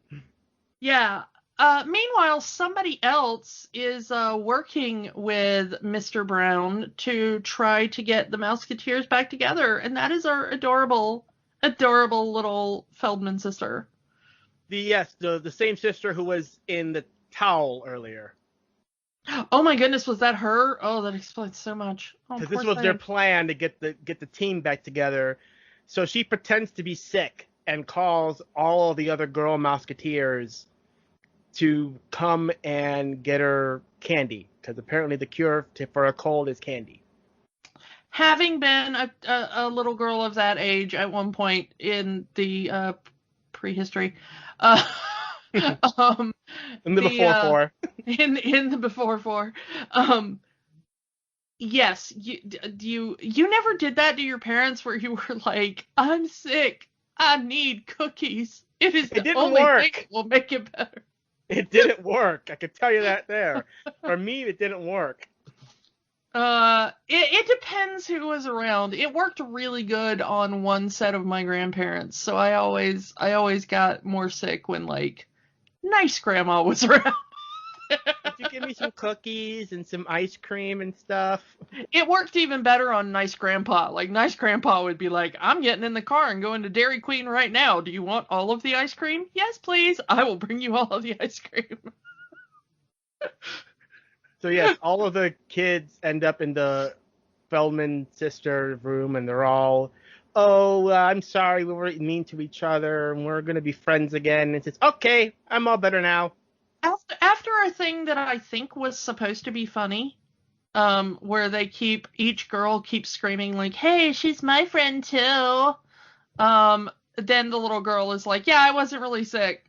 Yeah. Meanwhile, somebody else is working with Mr. Brown to try to get the Mouseketeers back together, and that is our adorable little Feldman sister. The same sister who was in the towel earlier. Oh my goodness, was that her? Oh, that explains so much. Because this was their plan to get the team back together. So she pretends to be sick and calls all of the other girl Mouseketeers to come and get her candy, because apparently the cure for a cold is candy. Having been a little girl of that age at one point in the prehistory, In the before four. In the before four. Yes, you never did that to your parents where you were like, I'm sick, I need cookies. It is the only thing that will make it better. It didn't work. I can tell you that there. For me, it didn't work. It depends who was around. It worked really good on one set of my grandparents, so I always got more sick when, like, nice grandma was around. Could you give me some cookies and some ice cream and stuff? It worked even better on nice grandpa. Like, nice grandpa would be like, I'm getting in the car and going to Dairy Queen right now. Do you want all of the ice cream? Yes, please. I will bring you all of the ice cream. So yes, all of the kids end up in the Feldman sister room, and they're all, I'm sorry, we were mean to each other, and we're going to be friends again. And it says, okay, I'm all better now. After a thing that I think was supposed to be funny, where each girl keeps screaming like, hey, she's my friend too. Then the little girl is like, yeah, I wasn't really sick.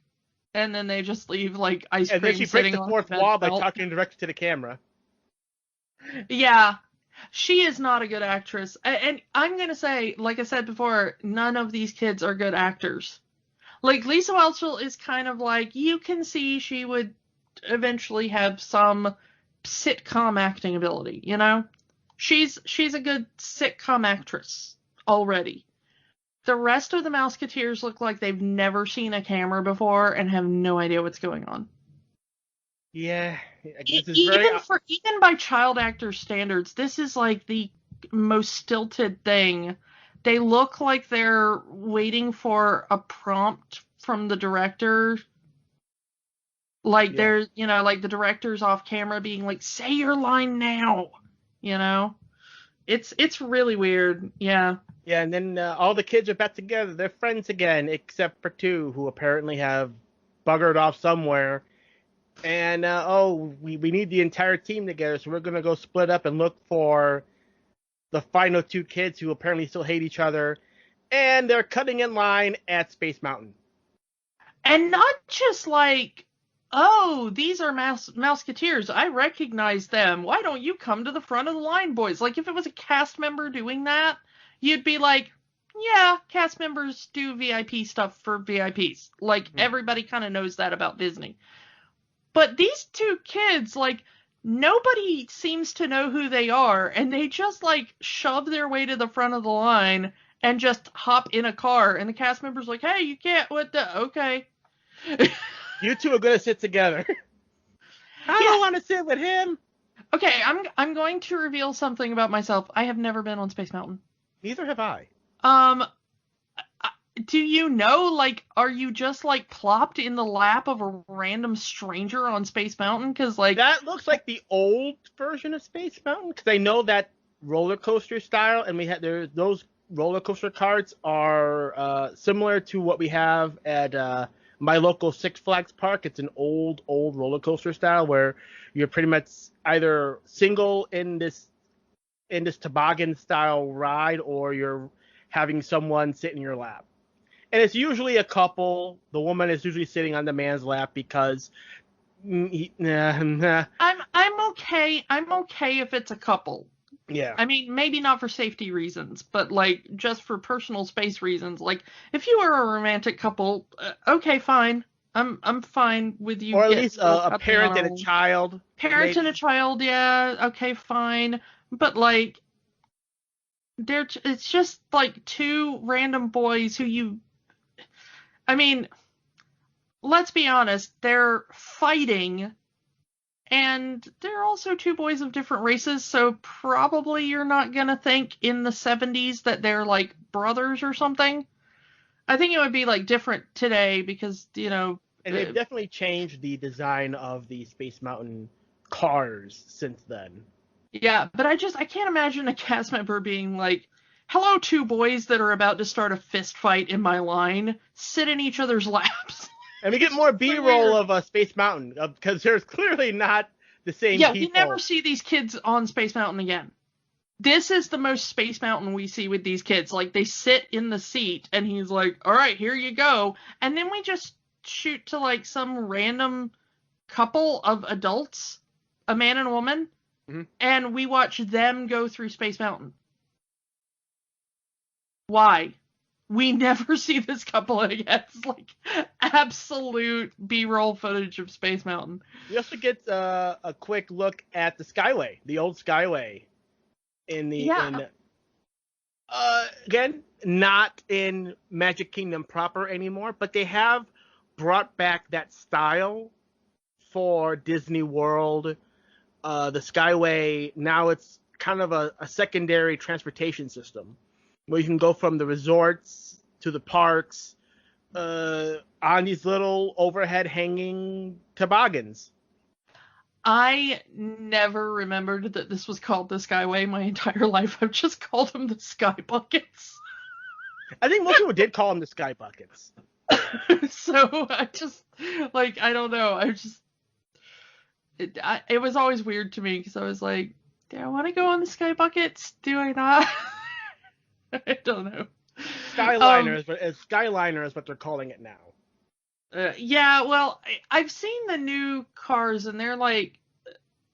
And then they just leave like ice cream. And then she breaks the fourth wall by talking directly to the camera. Yeah. She is not a good actress. And I'm going to say, like I said before, none of these kids are good actors. Like, Lisa Whelchel is kind of like, you can see she would eventually have some sitcom acting ability, you know? She's a good sitcom actress already. The rest of the Mouseketeers look like they've never seen a camera before and have no idea what's going on. Yeah. Even by child actor standards, this is like the most stilted thing. They look like they're waiting for a prompt from the director. Like they're, like the director's off camera being like, say your line now. It's really weird. Yeah. Yeah, and then all the kids are back together. They're friends again, except for two who apparently have buggered off somewhere. And, we need the entire team together, so we're going to go split up and look for the final two kids who apparently still hate each other. And they're cutting in line at Space Mountain. And not just like, these are Mouseketeers. I recognize them. Why don't you come to the front of the line, boys? Like, if it was a cast member doing that, you'd be like, yeah, cast members do VIP stuff for VIPs. Like, everybody kind of knows that about Disney. But these two kids, like, nobody seems to know who they are, and they just, like, shove their way to the front of the line and just hop in a car, and the cast member's like, hey, you can't, okay. You two are going to sit together. I don't want to sit with him. Okay, I'm going to reveal something about myself. I have never been on Space Mountain. Neither have I. Do you know, like, are you just, like, plopped in the lap of a random stranger on Space Mountain? Because, like... That looks like the old version of Space Mountain, because I know that roller coaster style, and we had those roller coaster carts are similar to what we have at my local Six Flags park. It's an old roller coaster style where you're pretty much either single in this toboggan style ride, or you're having someone sit in your lap. And it's usually a couple. The woman is usually sitting on the man's lap because I'm okay. I'm okay if it's a couple. Yeah. I mean, maybe not for safety reasons, but, like, just for personal space reasons. Like, if you were a romantic couple, okay, fine. I'm fine with you. Or at least a parent and a child. Parent and a child, yeah, okay, fine. But, like, it's just, like, two random boys who you... I mean, let's be honest, they're fighting, and they're also two boys of different races, so probably you're not gonna think in the 70s that they're, like, brothers or something. I think it would be, like, different today because, you know... And they've definitely changed the design of the Space Mountain cars since then. Yeah, but I can't imagine a cast member being like, hello, two boys that are about to start a fist fight in my line, sit in each other's laps. And we get more B-roll of Space Mountain, because there's clearly not the same people. Yeah, you never see these kids on Space Mountain again. This is the most Space Mountain we see with these kids. Like, they sit in the seat, and he's like, all right, here you go. And then we just shoot to, like, some random couple of adults, a man and a woman, and we watch them go through Space Mountain. Why? We never see this couple again. It's like absolute B-roll footage of Space Mountain. We also get a quick look at the Skyway, the old Skyway. Again, not in Magic Kingdom proper anymore, but they have brought back that style for Disney World. The Skyway, now it's kind of a secondary transportation system, where you can go from the resorts to the parks on these little overhead hanging toboggans. I never remembered that this was called the Skyway my entire life. I've just called them the Sky Buckets. I think most people did call them the Sky Buckets. So I just, like, I don't know. It was always weird to me because I was like, do I want to go on the Sky Buckets? Do I not? I don't know. Skyliner is what they're calling it now. Yeah, well, I've seen the new cars, and they're, like,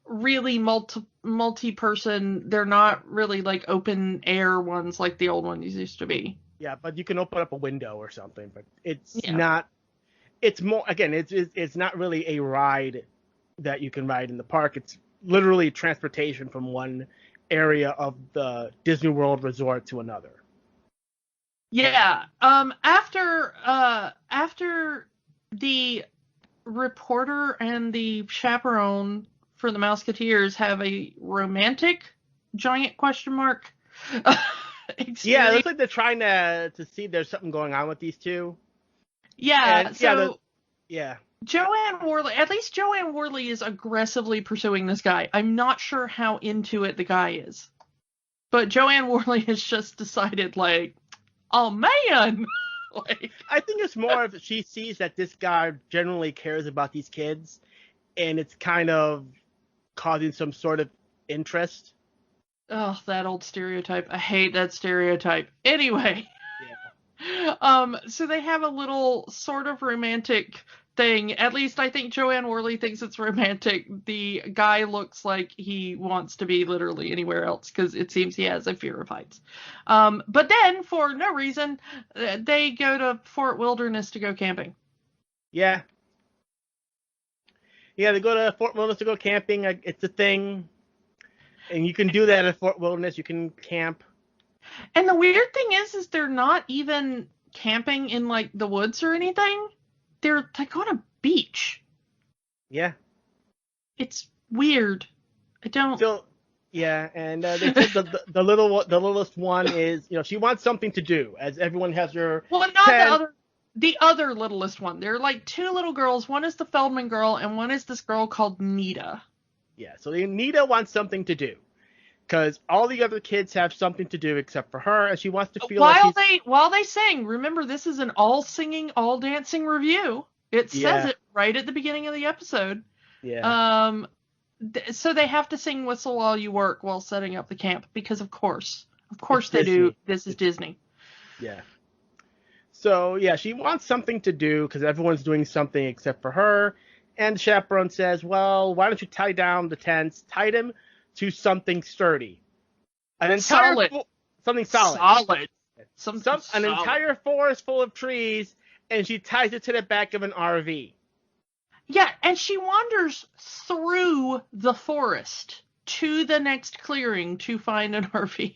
really multi-person. They're not really, like, open-air ones like the old ones used to be. Yeah, but you can open up a window or something, but it's not... It's more... Again, it's not really a ride that you can ride in the park. It's literally transportation from one area of the Disney World resort to another. Yeah. After the reporter and the chaperone for the Mouseketeers have a romantic giant question mark experience. Yeah, it looks like they're trying to see if there's something going on with these two. Yeah, yeah. At least Joanne Worley is aggressively pursuing this guy. I'm not sure how into it the guy is. But Joanne Worley has just decided, like, oh man! Like, I think it's more of she sees that this guy generally cares about these kids, and it's kind of causing some sort of interest. Oh, that old stereotype. I hate that stereotype. Anyway. Yeah. So they have a little sort of romantic thing. At least I think Joanne Worley thinks it's romantic. The guy looks like he wants to be literally anywhere else because it seems he has a fear of heights. But then, for no reason, they go to Fort Wilderness to go camping. Yeah. Yeah, they go to Fort Wilderness to go camping. It's a thing. And you can do that at Fort Wilderness. You can camp. And the weird thing is they're not even camping in, like, the woods or anything. They're, like, on a beach. Yeah. It's weird. I don't... So, yeah, and they said the littlest one is, she wants something to do, as everyone has their... Well, not the other littlest one. There are, like, two little girls. One is the Feldman girl, and one is this girl called Nita. Yeah, so Nita wants something to do. Because all the other kids have something to do except for her, and she wants to feel while they sing. Remember, this is an all singing, all dancing review. It says it right at the beginning of the episode. Yeah. So they have to sing "Whistle While You Work" while setting up the camp because, of course they Disney. do. This is Disney. Yeah. So yeah, she wants something to do because everyone's doing something except for her, and the chaperone says, "Well, why don't you tie down the tents? Tie them to something sturdy, something solid, an entire forest full of trees, and she ties it to the back of an RV." Yeah, and she wanders through the forest to the next clearing to find an RV.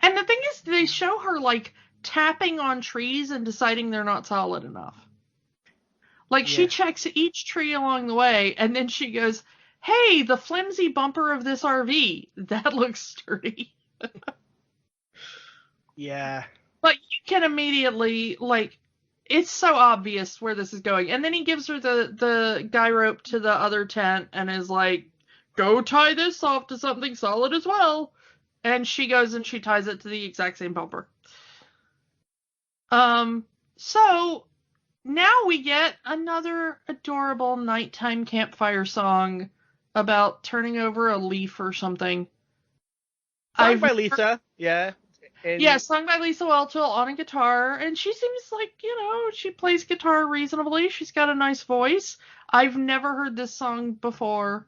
And the thing is, they show her, like, tapping on trees and deciding they're not solid enough. Like, she checks each tree along the way, and then she goes, "Hey, the flimsy bumper of this RV, that looks sturdy." Yeah. But you can immediately, like, it's so obvious where this is going. And then he gives her the guy rope to the other tent and is like, "Go tie this off to something solid as well." And she goes and she ties it to the exact same bumper. So now we get another adorable nighttime campfire song about turning over a leaf or something. Sung by Lisa, yeah. Sung by Lisa Whelchel on a guitar, and she seems like, she plays guitar reasonably. She's got a nice voice. I've never heard this song before.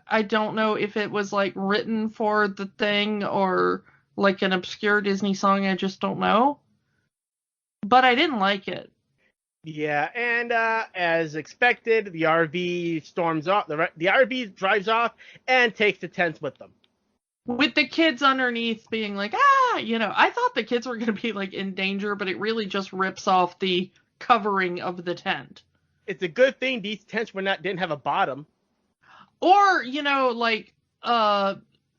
I don't know if it was, like, written for the thing or, like, an obscure Disney song. I just don't know. But I didn't like it. Yeah, and as expected, the RV storms off. The RV drives off and takes the tents with them. With the kids underneath being like, I thought the kids were going to be, like, in danger, but it really just rips off the covering of the tent. It's a good thing these tents didn't have a bottom. Or,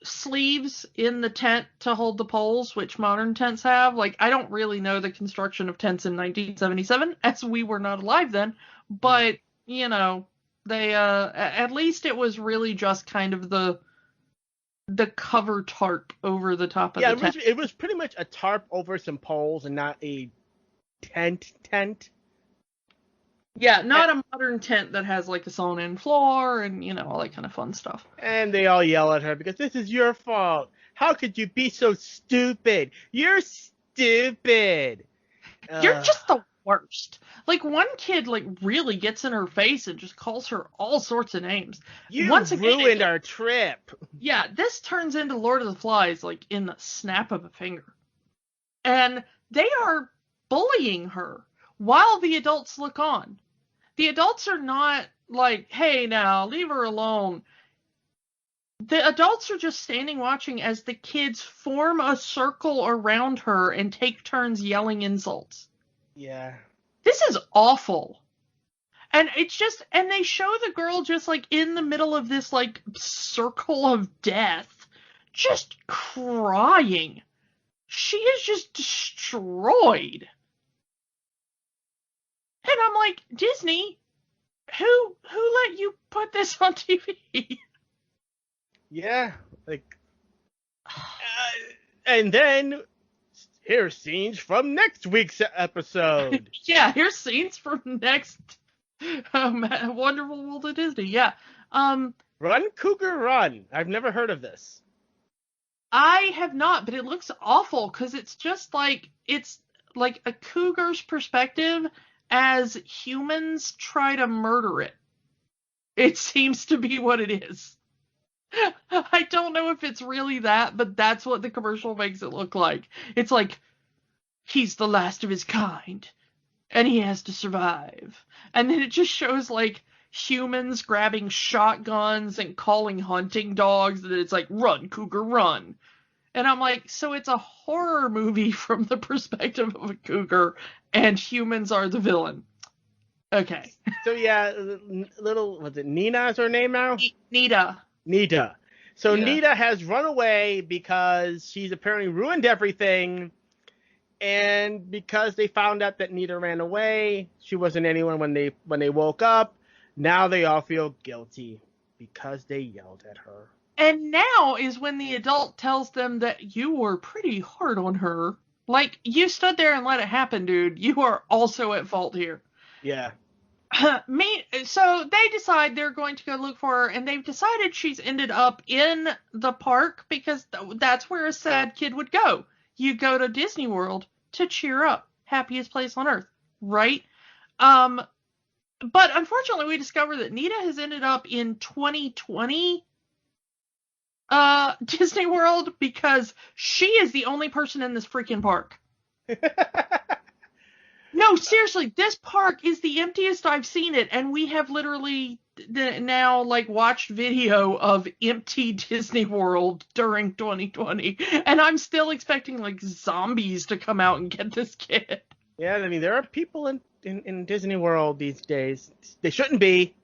sleeves in the tent to hold the poles, which modern tents have. Like, I don't really know the construction of tents in 1977, as we were not alive then, but, they, at least it was really just kind of the cover tarp over the top of the tent. It was pretty much a tarp over some poles and not a tent. Yeah, not a modern tent that has, like, a sewn-in floor and, all that kind of fun stuff. And they all yell at her because this is your fault. How could you be so stupid? You're stupid. You're just the worst. Like, one kid, like, really gets in her face and just calls her all sorts of names. You Once again, ruined our trip. Yeah, this turns into Lord of the Flies, like, in the snap of a finger. And they are bullying her while the adults look on. The adults are not like, "Hey, now, leave her alone." The adults are just standing watching as the kids form a circle around her and take turns yelling insults. Yeah. This is awful. And and they show the girl just, like, in the middle of this, like, circle of death, just crying. She is just destroyed. And I'm like, Disney, who let you put this on TV? Yeah, like, and then here's scenes from next week's episode. Yeah, here's scenes from next Wonderful World of Disney. Yeah. Run, Cougar, Run. I've never heard of this. I have not, but it looks awful because it's just like, it's like a cougar's perspective as humans try to murder it. It seems to be what it is. I don't know if it's really that, but that's what the commercial makes it look like. It's like, he's the last of his kind, and he has to survive. And then it just shows, like, humans grabbing shotguns and calling hunting dogs, that it's like, run, cougar, run. And I'm like, so it's a horror movie from the perspective of a cougar, and humans are the villain. Okay. So yeah, was it Nina is her name now? Nita. Nita. So Yeah. Nita has run away because she's apparently ruined everything. And because they found out that Nita ran away, she wasn't anyone when they woke up. Now they all feel guilty because they yelled at her. And now is when the adult tells them that you were pretty hard on her. Like, you stood there and let it happen, dude. You are also at fault here. Yeah. So they decide they're going to go look for her, and they've decided she's ended up in the park because that's where a sad kid would go. You go to Disney World to cheer up. Happiest place on earth, right? But unfortunately, we discover that Nita has ended up in 2020 Disney World because she is the only person in this freaking park. No, seriously, this park is the emptiest I've seen it, and we have literally now watched video of empty Disney World during 2020, and I'm still expecting zombies to come out and get this kid. Yeah, I mean there are people in Disney World these days. They shouldn't be.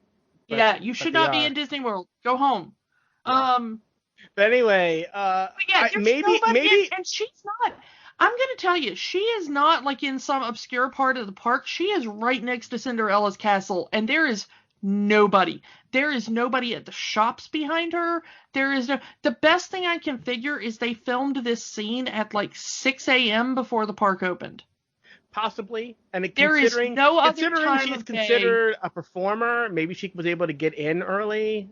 Yeah, you should not be in Disney World. Go home. But anyway, but yeah, maybe, and she's not. I'm gonna tell you, she is not in some obscure part of the park. She is right next to Cinderella's castle, and there is nobody. There is nobody at the shops behind her. There is no. The best thing I can figure is they filmed this scene at 6 a.m. before the park opened. Possibly, and there is no other considering time she's of considered a performer, maybe she was able to get in early.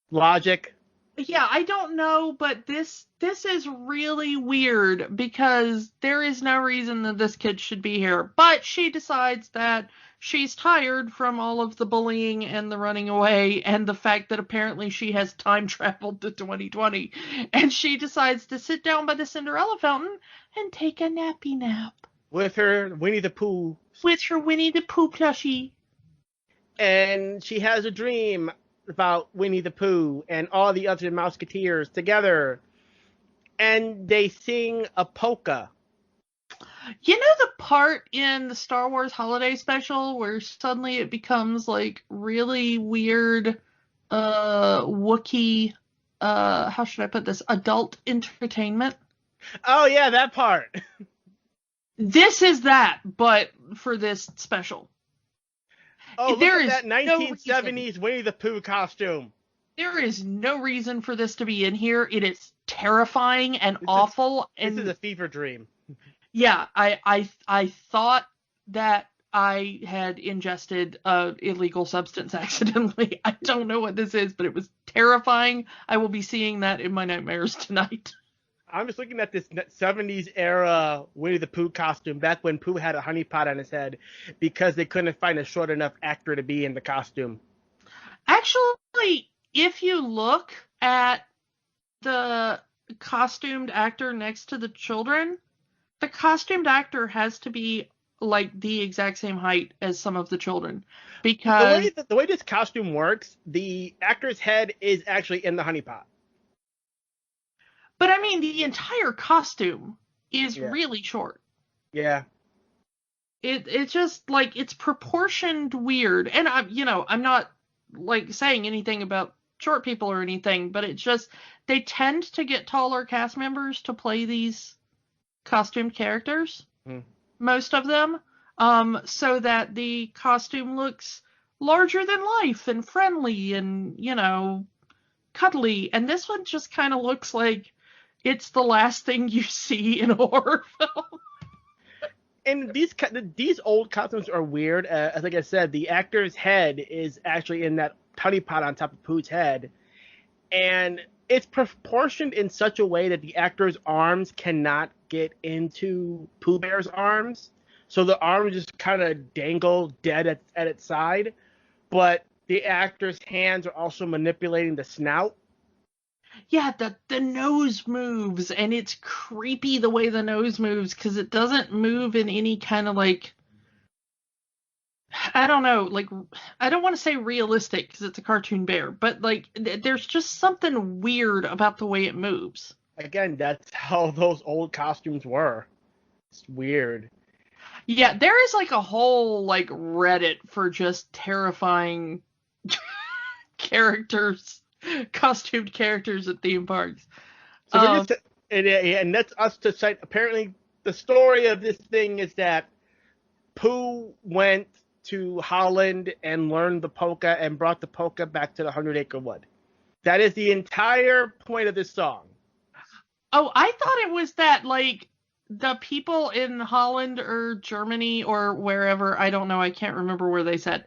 Logic. Yeah, I don't know, but this is really weird because there is no reason that this kid should be here. But she decides that she's tired from all of the bullying and the running away and the fact that apparently she has time traveled to 2020. And she decides to sit down by the Cinderella fountain and take a nappy nap. With her Winnie the Pooh. With her Winnie the Pooh plushie. And she has a dream about Winnie the Pooh and all the other Mouseketeers together. And they sing a polka. You know the part in the Star Wars Holiday Special where suddenly it becomes really weird Wookiee, how should I put this, adult entertainment? Oh yeah, that part. This is that, but for this special. Oh, there look at is that 1970s Winnie the Pooh costume. There is no reason for this to be in here. It is terrifying and awful. This is a fever dream. Yeah, I thought that I had ingested an illegal substance accidentally. I don't know what this is, but it was terrifying. I will be seeing that in my nightmares tonight. I'm just looking at this 70s era Winnie the Pooh costume back when Pooh had a honey pot on his head because they couldn't find a short enough actor to be in the costume. Actually, if you look at the costumed actor next to the children, the costumed actor has to be the exact same height as some of the children. Because the way this costume works, the actor's head is actually in the honey pot. But I mean, the entire costume is really short. Yeah. It's just it's proportioned weird. And I'm not saying anything about short people or anything, but it's just they tend to get taller cast members to play these costumed characters. Most of them. So that the costume looks larger than life and friendly and, cuddly. And this one just kind of looks like it's the last thing you see in a horror film. And these old costumes are weird. Like I said, the actor's head is actually in that honey pot on top of Pooh's head. And it's proportioned in such a way that the actor's arms cannot get into Pooh Bear's arms. So the arms just kind of dangle dead at its side. But the actor's hands are also manipulating the snout. Yeah, the nose moves, and it's creepy the way the nose moves, because it doesn't move in any kind of I don't know, like, I don't want to say realistic because it's a cartoon bear, but like, there's just something weird about the way it moves. Again, that's how those old costumes were. It's weird. Yeah, there is like a whole like Reddit for just terrifying characters, costumed characters at theme parks. So and that's us to cite. Apparently, the story of this thing is that Pooh went to Holland and learned the polka and brought the polka back to the 100-Acre Wood. That is the entire point of this song. Oh, I thought it was that, like, the people in Holland or Germany or wherever, I don't know, I can't remember where they said,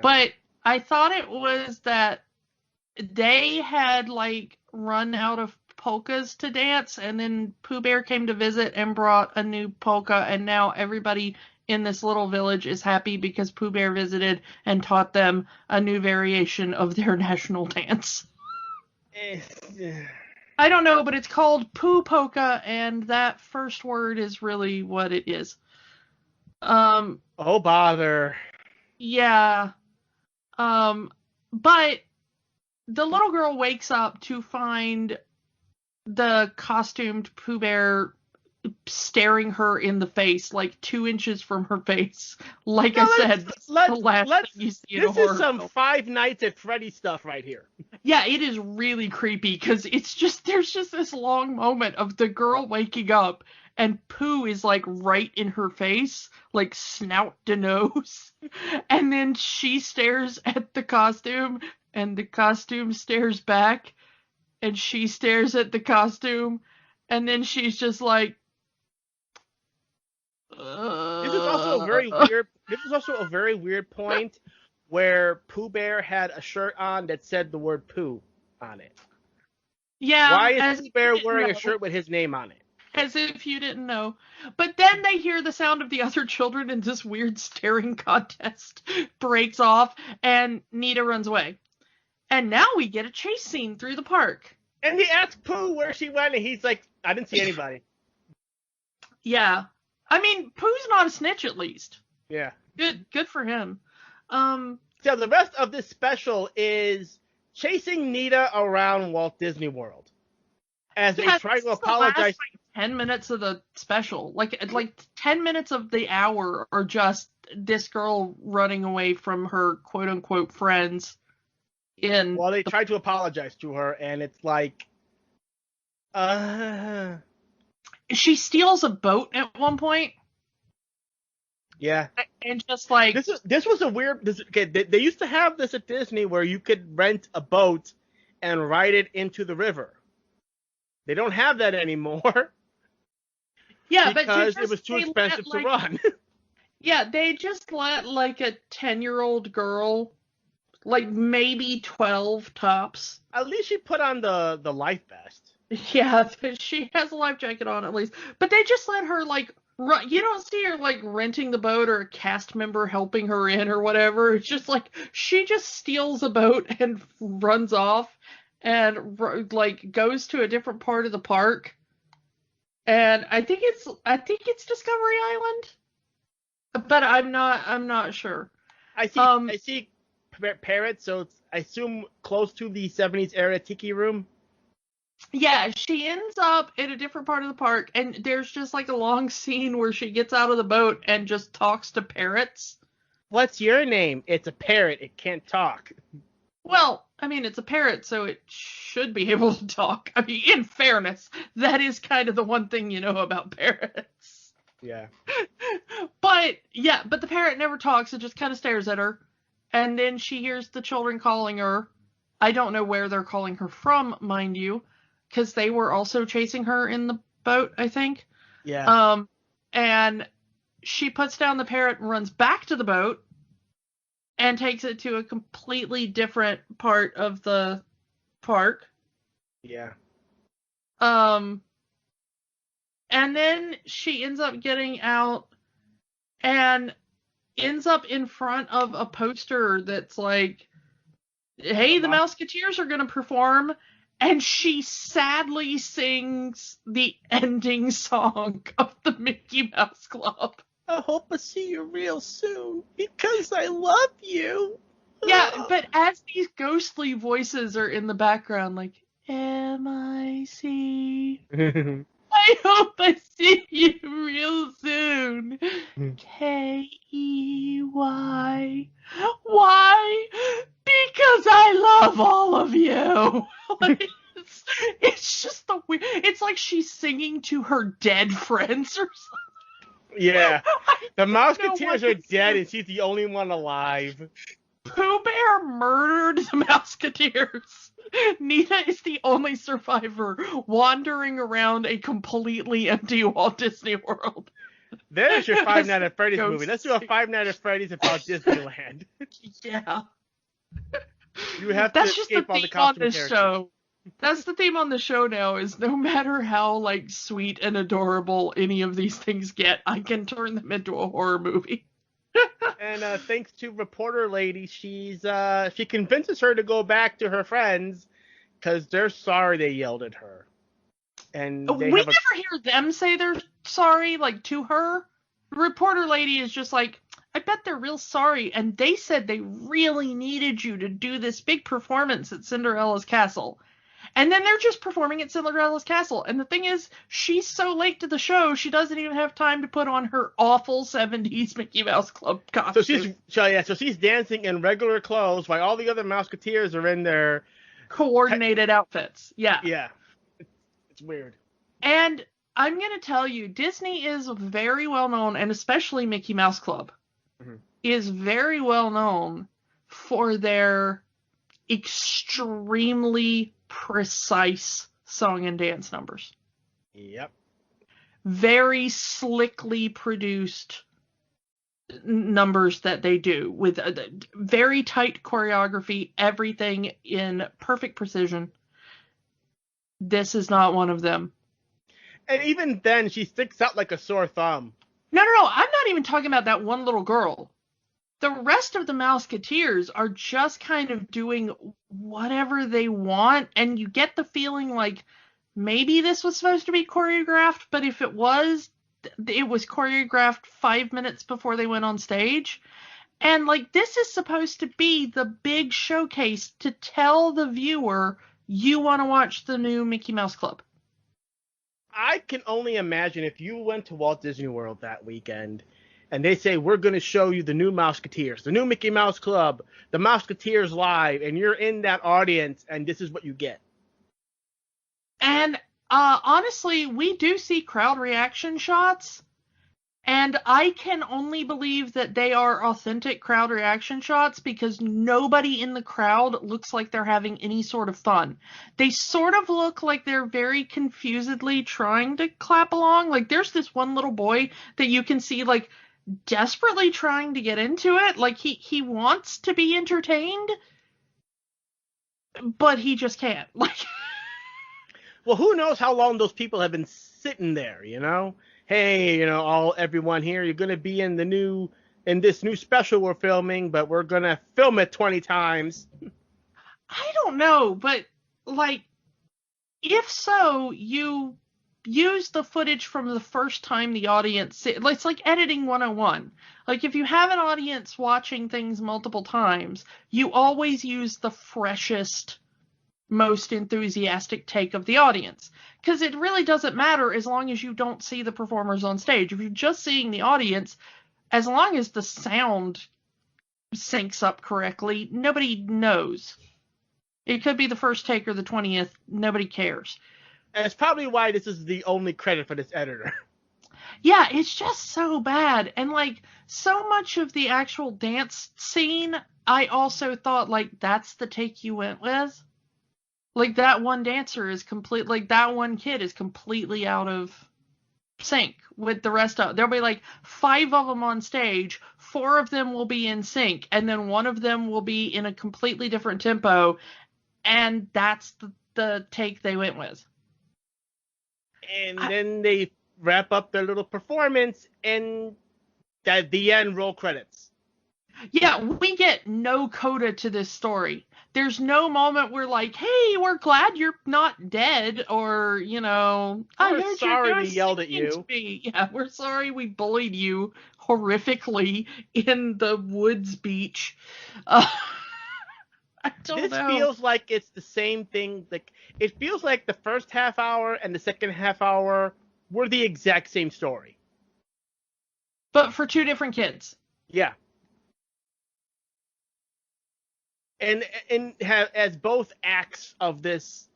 but I thought it was that they had, like, run out of polkas to dance, and then Pooh Bear came to visit and brought a new polka, and now everybody in this little village is happy because Pooh Bear visited and taught them a new variation of their national dance. I don't know, but it's called Pooh Polka, and that first word is really what it is. Oh, bother. Yeah. But the little girl wakes up to find the costumed Pooh Bear staring her in the face, like 2 inches from her face. Like I said, the last thing you see in a horror film. This is some Five Nights at Freddy's stuff right here. Yeah, it is really creepy because there's just this long moment of the girl waking up and Pooh is like right in her face, like snout to nose. And then she stares at the costume and the costume stares back and she stares at the costume and then she's just like, This is also a very weird point where Pooh Bear had a shirt on that said the word Pooh on it. Yeah. Why is Pooh Bear wearing a shirt with his name on it? As if you didn't know. But then they hear the sound of the other children and this weird staring contest breaks off and Nita runs away. And now we get a chase scene through the park. And he asks Pooh where she went and he's like, I didn't see anybody. Yeah. I mean, Pooh's not a snitch at least. Yeah. Good for him. So the rest of this special is chasing Nita around Walt Disney World. As they try to apologize. The last, 10 minutes of the special. Like 10 minutes of the hour are just this girl running away from her quote unquote friends. Well, they try to apologize to her and it's like, She steals a boat at one point. Yeah. And just like... This was a weird... they used to have this at Disney where you could rent a boat and ride it into the river. They don't have that anymore. Yeah, because it was too expensive to run. Yeah, they just let like a 10-year-old girl, like maybe 12 tops. At least she put on the life vest. Yeah, she has a life jacket on at least. But they just let her like run. You don't see her like renting the boat or a cast member helping her in or whatever. It's just like she just steals a boat and runs off and like goes to a different part of the park. And I think it's Discovery Island, but I'm not sure. I see parrots, so it's, I assume close to the 70s era tiki room. Yeah, she ends up in a different part of the park, and there's just like a long scene where she gets out of the boat and just talks to parrots. What's your name? It's a parrot. It can't talk. Well, I mean, it's a parrot, so it should be able to talk. I mean, in fairness, that is kind of the one thing you know about parrots. Yeah. But the parrot never talks. It just kind of stares at her. And then she hears the children calling her. I don't know where they're calling her from, mind you, because they were also chasing her in the boat, I think. Yeah. And she puts down the parrot and runs back to the boat and takes it to a completely different part of the park. Yeah. And then she ends up getting out and ends up in front of a poster that's like, hey, the Mouseketeers are going to perform. And she sadly sings the ending song of the Mickey Mouse Club. I hope I see you real soon because I love you. Yeah, but as these ghostly voices are in the background, like, M-I-C, I hope I see you real soon. K-E-Y. Why? Because I love all of you. Like, it's just it's like she's singing to her dead friends or something. Yeah. The I don't know Mouseketeers what are this dead is. and she's the only one alive. Pooh Bear murdered the Mouseketeers. Nita is the only survivor wandering around a completely empty Walt Disney World. There's your Five Nights at Freddy's Ghost movie. Let's do a Five Nights at Freddy's about Disneyland. Yeah. You have That's to just the escape all the theme on costume this characters. show. That's the theme on the show now, is no matter how, like, sweet and adorable any of these things get, I can turn them into a horror movie. And thanks to reporter lady, she convinces her to go back to her friends because they're sorry they yelled at her. And We never hear them say they're sorry, like, to her. Reporter lady is just like, I bet they're real sorry, and they said they really needed you to do this big performance at Cinderella's castle. And then they're just performing at Cinderella's castle. And the thing is, she's so late to the show, she doesn't even have time to put on her awful 70s Mickey Mouse Club costume. So she's dancing in regular clothes while all the other Mouseketeers are in their coordinated outfits. Yeah. Yeah. It's weird. And I'm going to tell you, Disney is very well known, and especially Mickey Mouse Club, is very well known for their extremely precise song and dance numbers. Yep. Very slickly produced numbers that they do with very tight choreography, everything in perfect precision. This is not one of them. And even then, she sticks out like a sore thumb. No. I'm not even talking about that one little girl. The rest of the Mouseketeers are just kind of doing whatever they want, and you get the feeling like maybe this was supposed to be choreographed, but if it was choreographed 5 minutes before they went on stage. And, like, this is supposed to be the big showcase to tell the viewer you want to watch the new Mickey Mouse Club. I can only imagine if you went to Walt Disney World that weekend and they say, we're going to show you the new Mouseketeers, the new Mickey Mouse Club, the Mouseketeers live, and you're in that audience and this is what you get. And honestly, we do see crowd reaction shots, and I can only believe that they are authentic crowd reaction shots because nobody in the crowd looks like they're having any sort of fun. They sort of look like they're very confusedly trying to clap along. Like, there's this one little boy that you can see, like, desperately trying to get into it. Like, he wants to be entertained, but he just can't. Like, well, who knows how long those people have been sitting there, you know? Hey, you know, everyone here, you're going to be in this new special we're filming, but we're going to film it 20 times. I don't know, but, like, if so, you use the footage from the first time the audience, it's like editing 101. Like, if you have an audience watching things multiple times, you always use the freshest, most enthusiastic take of the audience. Because it really doesn't matter as long as you don't see the performers on stage. If you're just seeing the audience, as long as the sound syncs up correctly, nobody knows. It could be the first take or the 20th. Nobody cares. And it's probably why this is the only credit for this editor. Yeah, it's just so bad. And, like, so much of the actual dance scene, I also thought, like, that's the take you went with. Like, that one dancer is that one kid is completely out of sync with the rest of, there'll be like 5 of them on stage, 4 of them will be in sync, and then 1 of them will be in a completely different tempo, and that's the take they went with. And then they wrap up their little performance, and at the end, roll credits. Yeah, we get no coda to this story. There's no moment where like, hey, we're glad you're not dead, or, you know, I We're heard sorry you're we yelled at singing to you. me. Yeah, we're sorry we bullied you horrifically in the woods beach. Uh, I don't This know. feels like it's the same thing. Like, it feels like the first half hour and the second half hour were the exact same story. But for two different kids. Yeah. And as both acts of this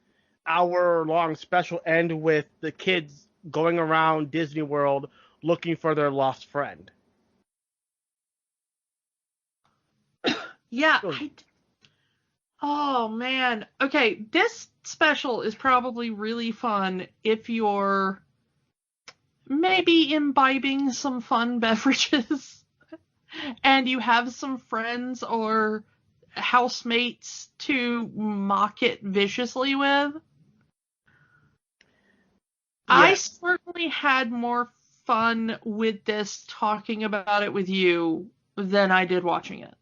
hour-long special end with the kids going around Disney World looking for their lost friend. Yeah, So- oh man. Okay, this special is probably really fun if you're maybe imbibing some fun beverages and you have some friends or housemates to mock it viciously with. I Yes. certainly had more fun with this talking about it with you than I did watching it.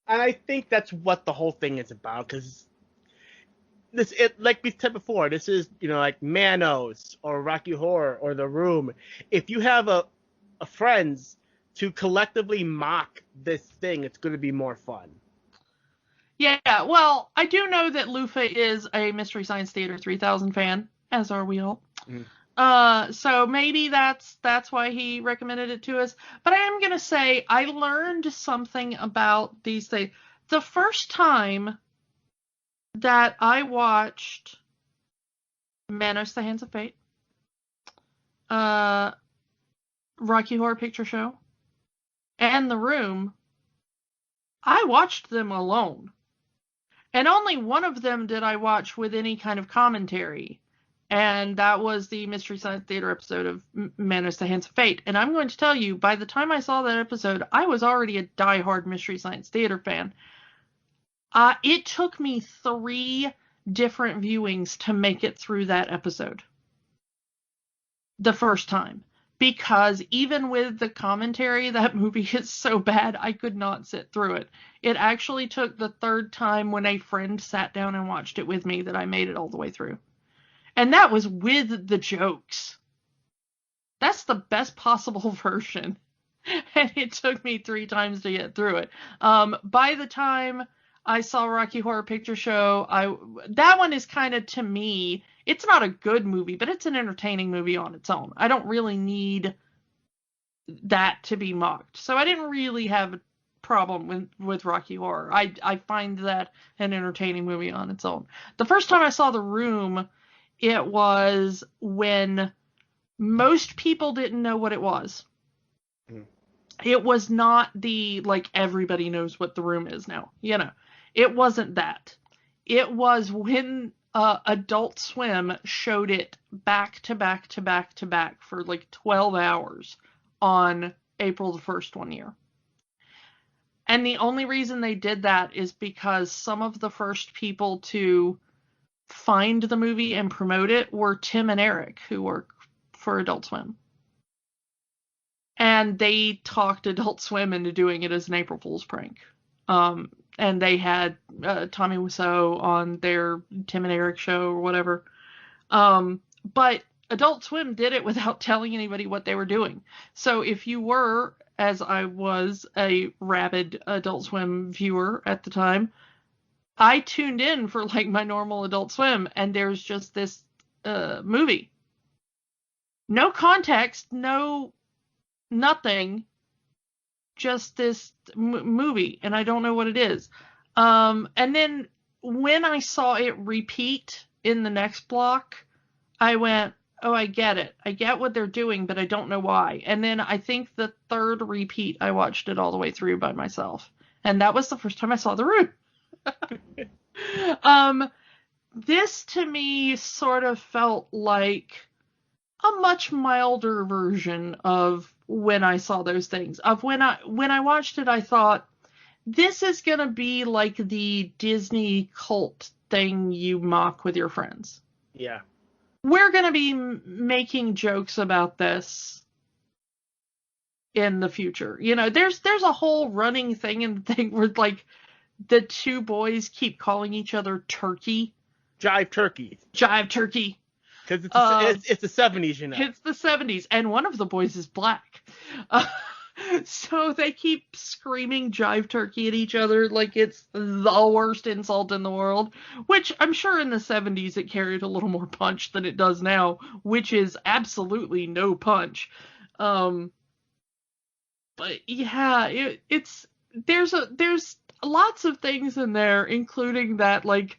And I think that's what the whole thing is about, because like we said before, this is, like Manos or Rocky Horror or The Room. If you have a friends to collectively mock this thing, it's going to be more fun. Yeah, well, I do know that Lufa is a Mystery Science Theater 3000 fan, as are we all. So maybe that's why he recommended it to us. But I am gonna say I learned something about these things. The first time that I watched Manos: The Hands of Fate, Rocky Horror Picture Show, and The Room, I watched them alone. And only one of them did I watch with any kind of commentary. And that was the Mystery Science Theater episode of Manos: The Hands of Fate. And I'm going to tell you, by the time I saw that episode, I was already a diehard Mystery Science Theater fan. It took me 3 different viewings to make it through that episode. The first time. Because even with the commentary, that movie is so bad, I could not sit through it. It actually took the 3rd time when a friend sat down and watched it with me that I made it all the way through. And that was with the jokes. That's the best possible version. And it took me 3 times to get through it. By the time I saw Rocky Horror Picture Show, that one is kind of, to me, it's not a good movie, but it's an entertaining movie on its own. I don't really need that to be mocked. So I didn't really have a problem with Rocky Horror. I find that an entertaining movie on its own. The first time I saw The Room, it was when most people didn't know what it was. It was not the, like, everybody knows what The Room is now. It wasn't that. It was when Adult Swim showed it back to back to back to back for like 12 hours on April the 1st one year. And the only reason they did that is because some of the first people to find the movie and promote it were Tim and Eric, who work for Adult Swim. And they talked Adult Swim into doing it as an April Fool's prank. And they had Tommy Wiseau on their Tim and Eric show or whatever. But Adult Swim did it without telling anybody what they were doing. So if you were, as I was, a rabid Adult Swim viewer at the time, I tuned in for like my normal Adult Swim, and there's just this movie. No context, no nothing. Just this movie, and I don't know what it is. And then when I saw it repeat in the next block, I went, oh, I get it. I get what they're doing, but I don't know why. And then I think the 3rd repeat, I watched it all the way through by myself. And that was the first time I saw The Room. This to me sort of felt like a much milder version of when I saw those things. Of when I watched it, I thought, this is gonna be like the Disney cult thing you mock with your friends. Yeah. We're gonna be making jokes about this in the future. You know, there's a whole running thing in the thing where like the two boys keep calling each other turkey. Jive turkey. Jive turkey. Because it's the 70s, you know. It's the 70s, and one of the boys is black. So they keep screaming jive turkey at each other like it's the worst insult in the world, which I'm sure in the 70s it carried a little more punch than it does now, which is absolutely no punch. But yeah, there's lots of things in there, including that like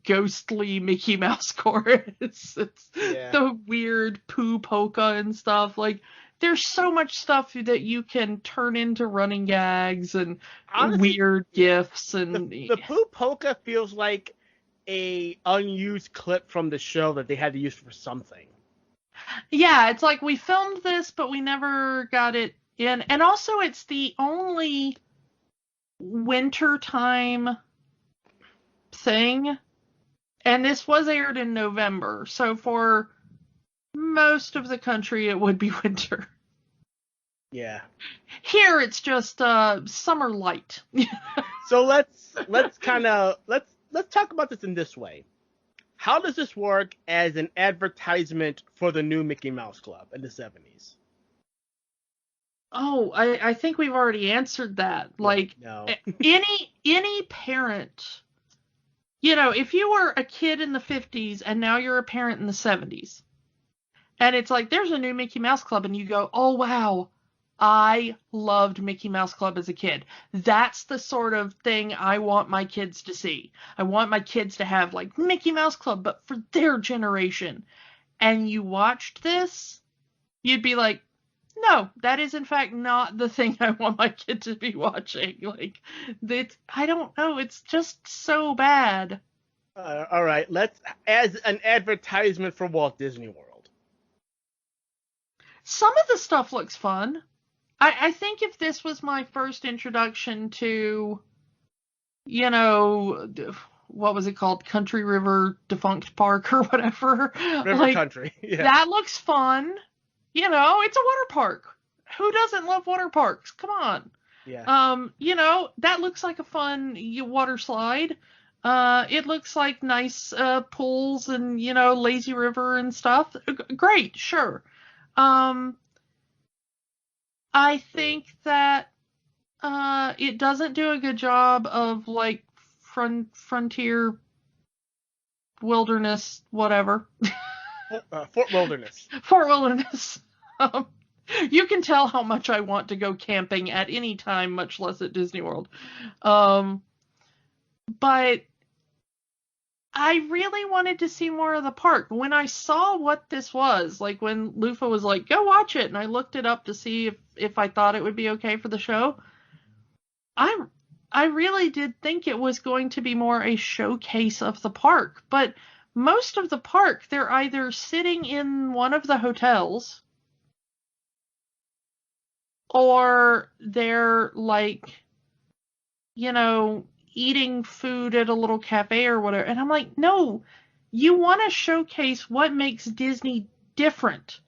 ghostly Mickey Mouse chorus. It's the weird poo polka and stuff. Like, there's so much stuff that you can turn into running gags and honestly, weird gifs. And the poo polka feels like a unused clip from the show that they had to use for something. Yeah, it's like we filmed this, but we never got it in. And also, it's the only wintertime thing. And this was aired in November, so for most of the country it would be winter. Yeah. Here it's just summer light. So let's talk about this in this way. How does this work as an advertisement for the new Mickey Mouse Club in the 70s? Oh, I think we've already answered that. Like, no. any parent, you know, if you were a kid in the 50s and now you're a parent in the 70s, and it's like, there's a new Mickey Mouse Club, and you go, oh, wow, I loved Mickey Mouse Club as a kid. That's the sort of thing I want my kids to see. I want my kids to have, like, Mickey Mouse Club, but for their generation. And you watched this, you'd be like, no, that is in fact not the thing I want my kid to be watching. Like, I don't know, it's just so bad. All right, as an advertisement for Walt Disney World. Some of the stuff looks fun. I think if this was my first introduction to, you know, what was it called? Country River Defunct Park or whatever. River Country. Yeah. That looks fun. You know, it's a water park. Who doesn't love water parks? Come on. Yeah. You know, that looks like a fun water slide. It looks like nice pools and, you know, lazy river and stuff. Great, sure. I think that it doesn't do a good job of, like, frontier wilderness, whatever. Fort Wilderness. Fort Wilderness. You can tell how much I want to go camping at any time, much less at Disney World. But I really wanted to see more of the park. When I saw what this was, like when Lufa was like, go watch it, and I looked it up to see if I thought it would be okay for the show, I really did think it was going to be more a showcase of the park. But most of the park, they're either sitting in one of the hotels, or they're like, you know, eating food at a little cafe or whatever. And I'm like, no, you want to showcase what makes Disney different.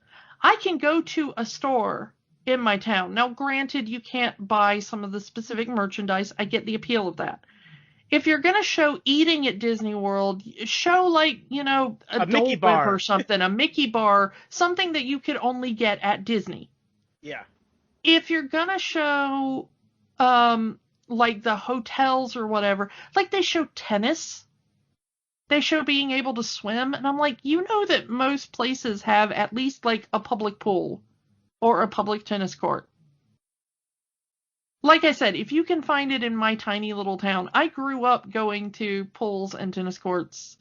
I can go to a store in my town. Now, granted, you can't buy some of the specific merchandise. I get the appeal of that. If you're going to show eating at Disney World, show, like, you know, a Dole Mickey bar Whip or something, a Mickey bar, something that you could only get at Disney. Yeah. If you're going to show, like, the hotels or whatever, like, they show tennis. They show being able to swim. And I'm like, you know that most places have at least, like, a public pool or a public tennis court. Like I said, if you can find it in my tiny little town, I grew up going to pools and tennis courts.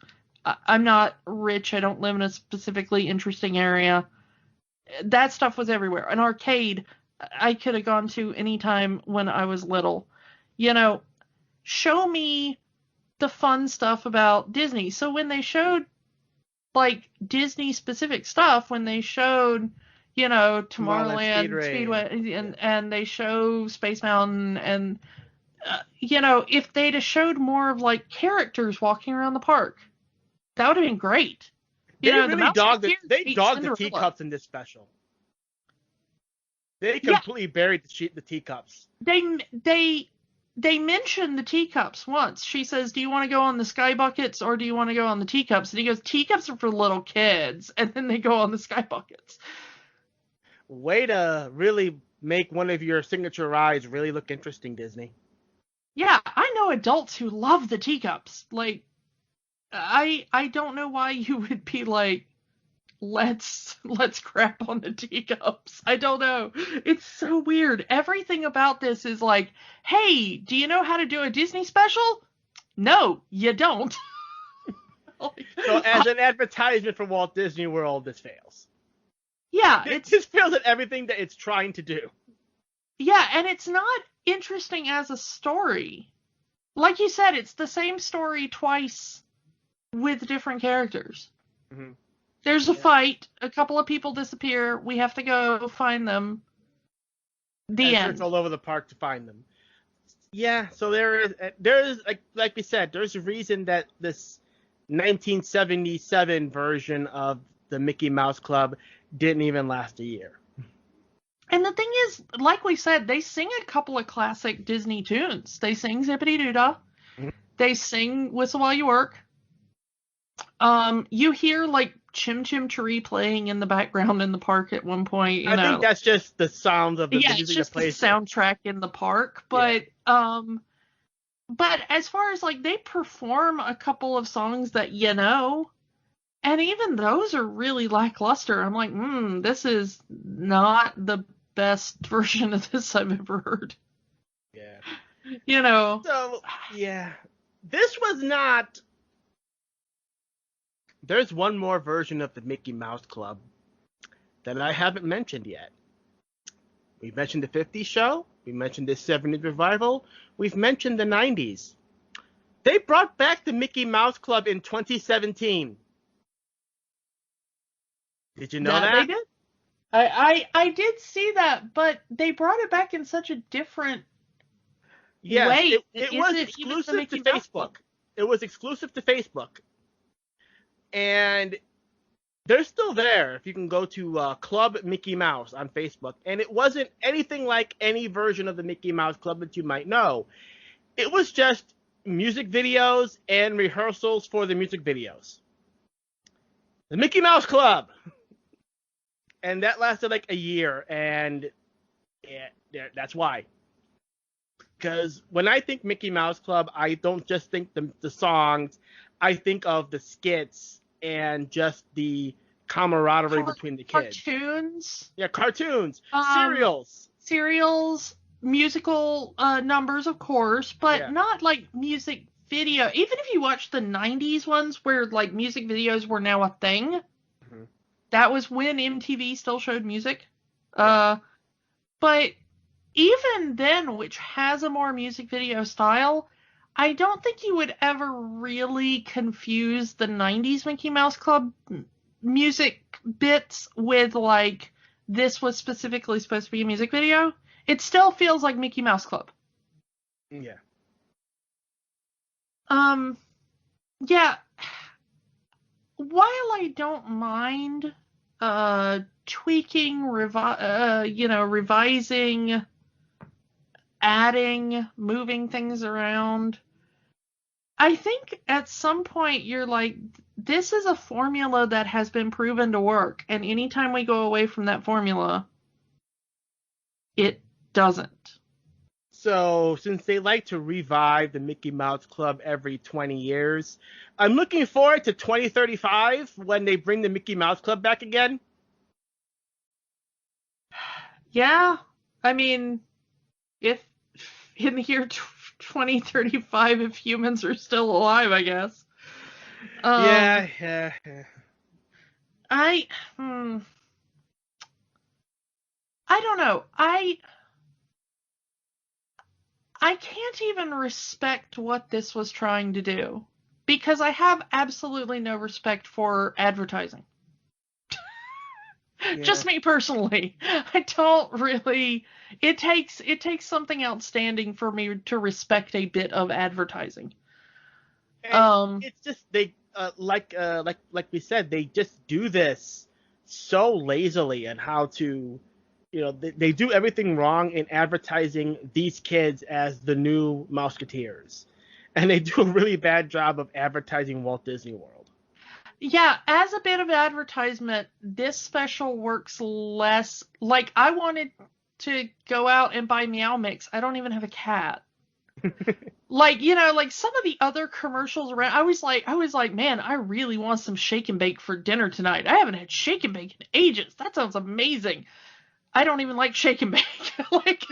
I'm not rich. I don't live in a specifically interesting area. That stuff was everywhere. An arcade I could have gone to any time when I was little. You know, show me the fun stuff about Disney. So when they showed, like, Disney specific stuff, when they showed, you know, Tomorrowland, Speedway, and they show Space Mountain, and, you know, if they'd have showed more of, like, characters walking around the park, that would have been great. They really dogged the teacups in this special. They completely buried the teacups. They mentioned the teacups once. She says, "Do you want to go on the sky buckets or do you want to go on the teacups?" And he goes, "Teacups are for little kids." And then they go on the sky buckets. Way to really make one of your signature rides really look interesting, Disney. Yeah, I know adults who love the teacups. Like, I don't know why you would be like, let's crap on the teacups. I don't know. It's so weird. Everything about this is like, hey, do you know how to do a Disney special? No, you don't. So as an advertisement for Walt Disney World, this fails. Yeah, It just fails at everything that it's trying to do. Yeah, and it's not interesting as a story. Like you said, it's the same story twice with different characters. Mm-hmm. There's a fight, a couple of people disappear, we have to go find them. The end. Search all over the park to find them. Yeah, so there is like we said, there's a reason that this 1977 version of the Mickey Mouse Club didn't even last a year. And the thing is, like we said, they sing a couple of classic Disney tunes. They sing Zippity Doo Dah. Mm-hmm. They sing Whistle While You Work. You hear like Chim Chim Cheree playing in the background in the park at one point. I think that's just the sounds of the music it's just that plays. The soundtrack in the park. But but as far as like they perform a couple of songs that you know, and even those are really lackluster. I'm like, this is not the best version of this I've ever heard. Yeah. You know. So, yeah. This was not... There's one more version of the Mickey Mouse Club that I haven't mentioned yet. We've mentioned the 50s show. We mentioned the 70s revival. We've mentioned the 90s. They brought back the Mickey Mouse Club in 2017. Did you know that? They did. I did see that, but they brought it back in such a different way. It was exclusive to Facebook. It was exclusive to Facebook. And they're still there if you can go to Club Mickey Mouse on Facebook. And it wasn't anything like any version of the Mickey Mouse Club that you might know. It was just music videos and rehearsals for the music videos. The Mickey Mouse Club! And that lasted like a year, and that's why. Because when I think Mickey Mouse Club, I don't just think the songs. I think of the skits and just the camaraderie between the kids. Cartoons. Yeah, cartoons. Serials, musical numbers, of course, but not like music video. Even if you watch the 90s ones where like music videos were now a thing, that was when MTV still showed music. But even then, which has a more music video style, I don't think you would ever really confuse the 90s Mickey Mouse Club music bits with, like, this was specifically supposed to be a music video. It still feels like Mickey Mouse Club. Yeah. Yeah. While I don't mind tweaking, revising, adding, moving things around, I think at some point you're like, this is a formula that has been proven to work, and anytime we go away from that formula, it doesn't. So, since they like to revive the Mickey Mouse Club every 20 years, I'm looking forward to 2035 when they bring the Mickey Mouse Club back again. Yeah, I mean, if in the year 2035, if humans are still alive, I guess. Yeah. I don't know. I can't even respect what this was trying to do, because I have absolutely no respect for advertising. Yeah. Just me personally. I don't really. It takes something outstanding for me to respect a bit of advertising. And it's just they like we said, they just do this so lazily and how to they do everything wrong in advertising these kids as the new Mouseketeers, and they do a really bad job of advertising Walt Disney World. Yeah, as a bit of advertisement, this special works less. Like, I wanted to go out and buy Meow Mix. I don't even have a cat. Like, like some of the other commercials around, I was like, man, I really want some shake and bake for dinner tonight. I haven't had shake and bake in ages. That sounds amazing. I don't even like shake and bake. Like,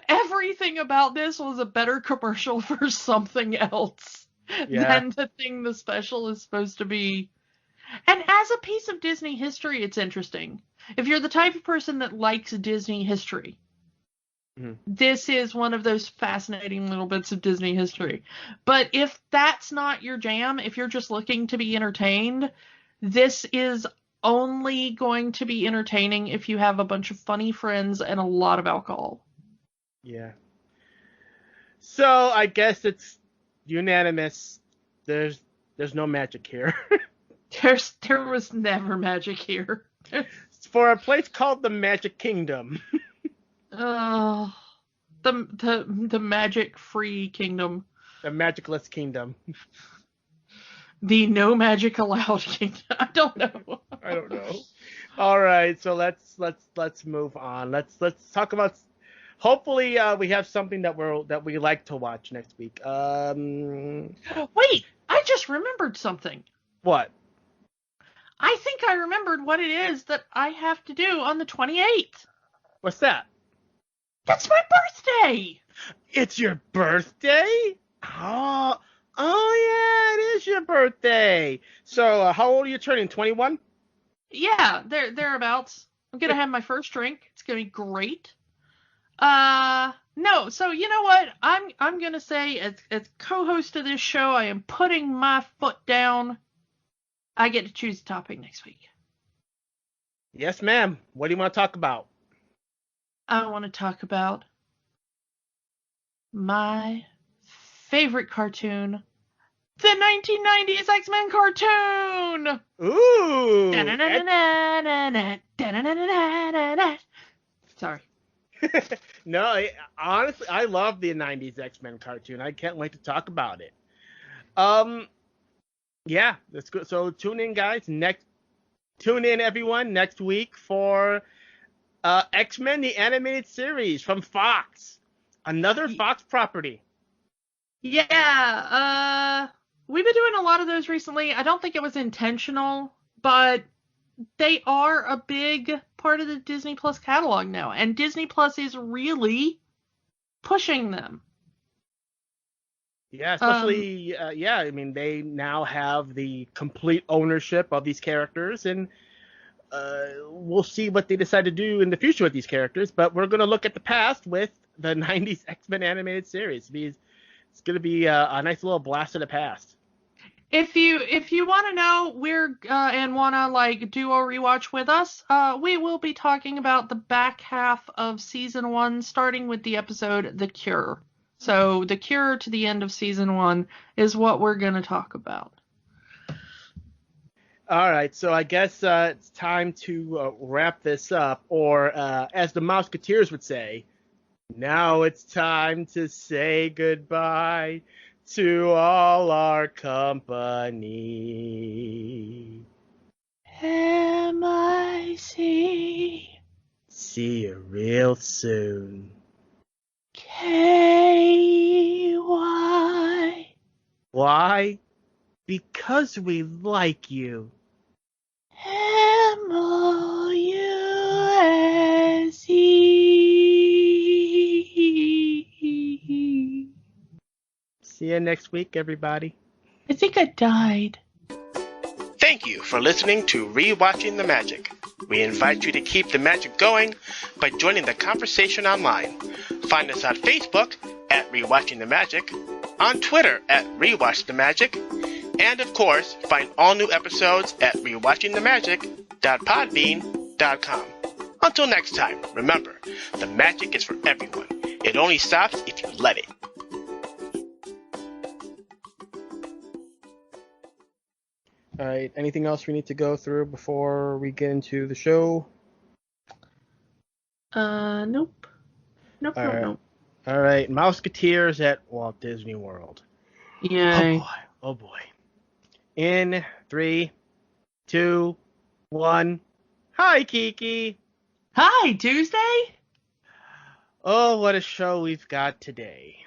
everything about this was a better commercial for something else than the thing the special is supposed to be. And as a piece of Disney history, it's interesting. If you're the type of person that likes Disney history, this is one of those fascinating little bits of Disney history. But if that's not your jam, if you're just looking to be entertained, this is only going to be entertaining if you have a bunch of funny friends and a lot of alcohol. Yeah. So I guess it's unanimous. There's no magic here. There was never magic here. It's for a place called the Magic Kingdom. Oh, the magic-free kingdom. The magicless kingdom. The no magic allowed kingdom. I don't know. All right, so let's move on. Let's talk about. Hopefully, we have something that we like to watch next week. Wait, I just remembered something. What? I think I remembered what it is that I have to do on the 28th. What's that? That's my birthday! It's your birthday? Oh, yeah, it is your birthday. So, how old are you turning? 21? Yeah, thereabouts. I'm gonna have my first drink. It's gonna be great. No, so you know what? I'm gonna say as co-host of this show, I am putting my foot down. I get to choose the topic next week. Yes, ma'am. What do you want to talk about? I want to talk about my favorite cartoon, the 1990s X-Men cartoon! Ooh! Sorry. No, honestly, I love the 90s X-Men cartoon. I can't wait to talk about it. Yeah, that's good. So tune in, guys. Tune in, everyone, next week for X-Men, the animated series from Fox. Another Fox property. Yeah, we've been doing a lot of those recently. I don't think it was intentional, but they are a big part of the Disney Plus catalog now, and Disney Plus is really pushing them. Yeah, especially, I mean, they now have the complete ownership of these characters, and we'll see what they decide to do in the future with these characters, but we're going to look at the past with the 90s X-Men animated series. It's going to be a nice little blast of the past. If you want to know and want to like do a rewatch with us, we will be talking about the back half of season 1, starting with the episode The Cure. So The Cure to the end of season 1 is what we're going to talk about. All right, so I guess it's time to wrap this up, or as the Mouseketeers would say, now it's time to say goodbye to all our company. M-I-C. See you real soon. K-Y. Why? Because we like you. M-O-U-S-E. See you next week, everybody. I think I died. Thank you for listening to Rewatching the Magic. We invite you to keep the magic going by joining the conversation online. Find us on Facebook at Rewatching the Magic, on Twitter at Rewatch the Magic, and of course, find all new episodes at rewatchingthemagic.podbean.com. Until next time, remember, the magic is for everyone. It only stops if you let it. All right, anything else we need to go through before we get into the show? Nope. Nope, All nope, right. nope. All right, Mouseketeers at Walt Disney World. Yay. Oh boy. In 3, 2, 1. Hi, Kiki. Hi, Tuesday? Oh, what a show we've got today.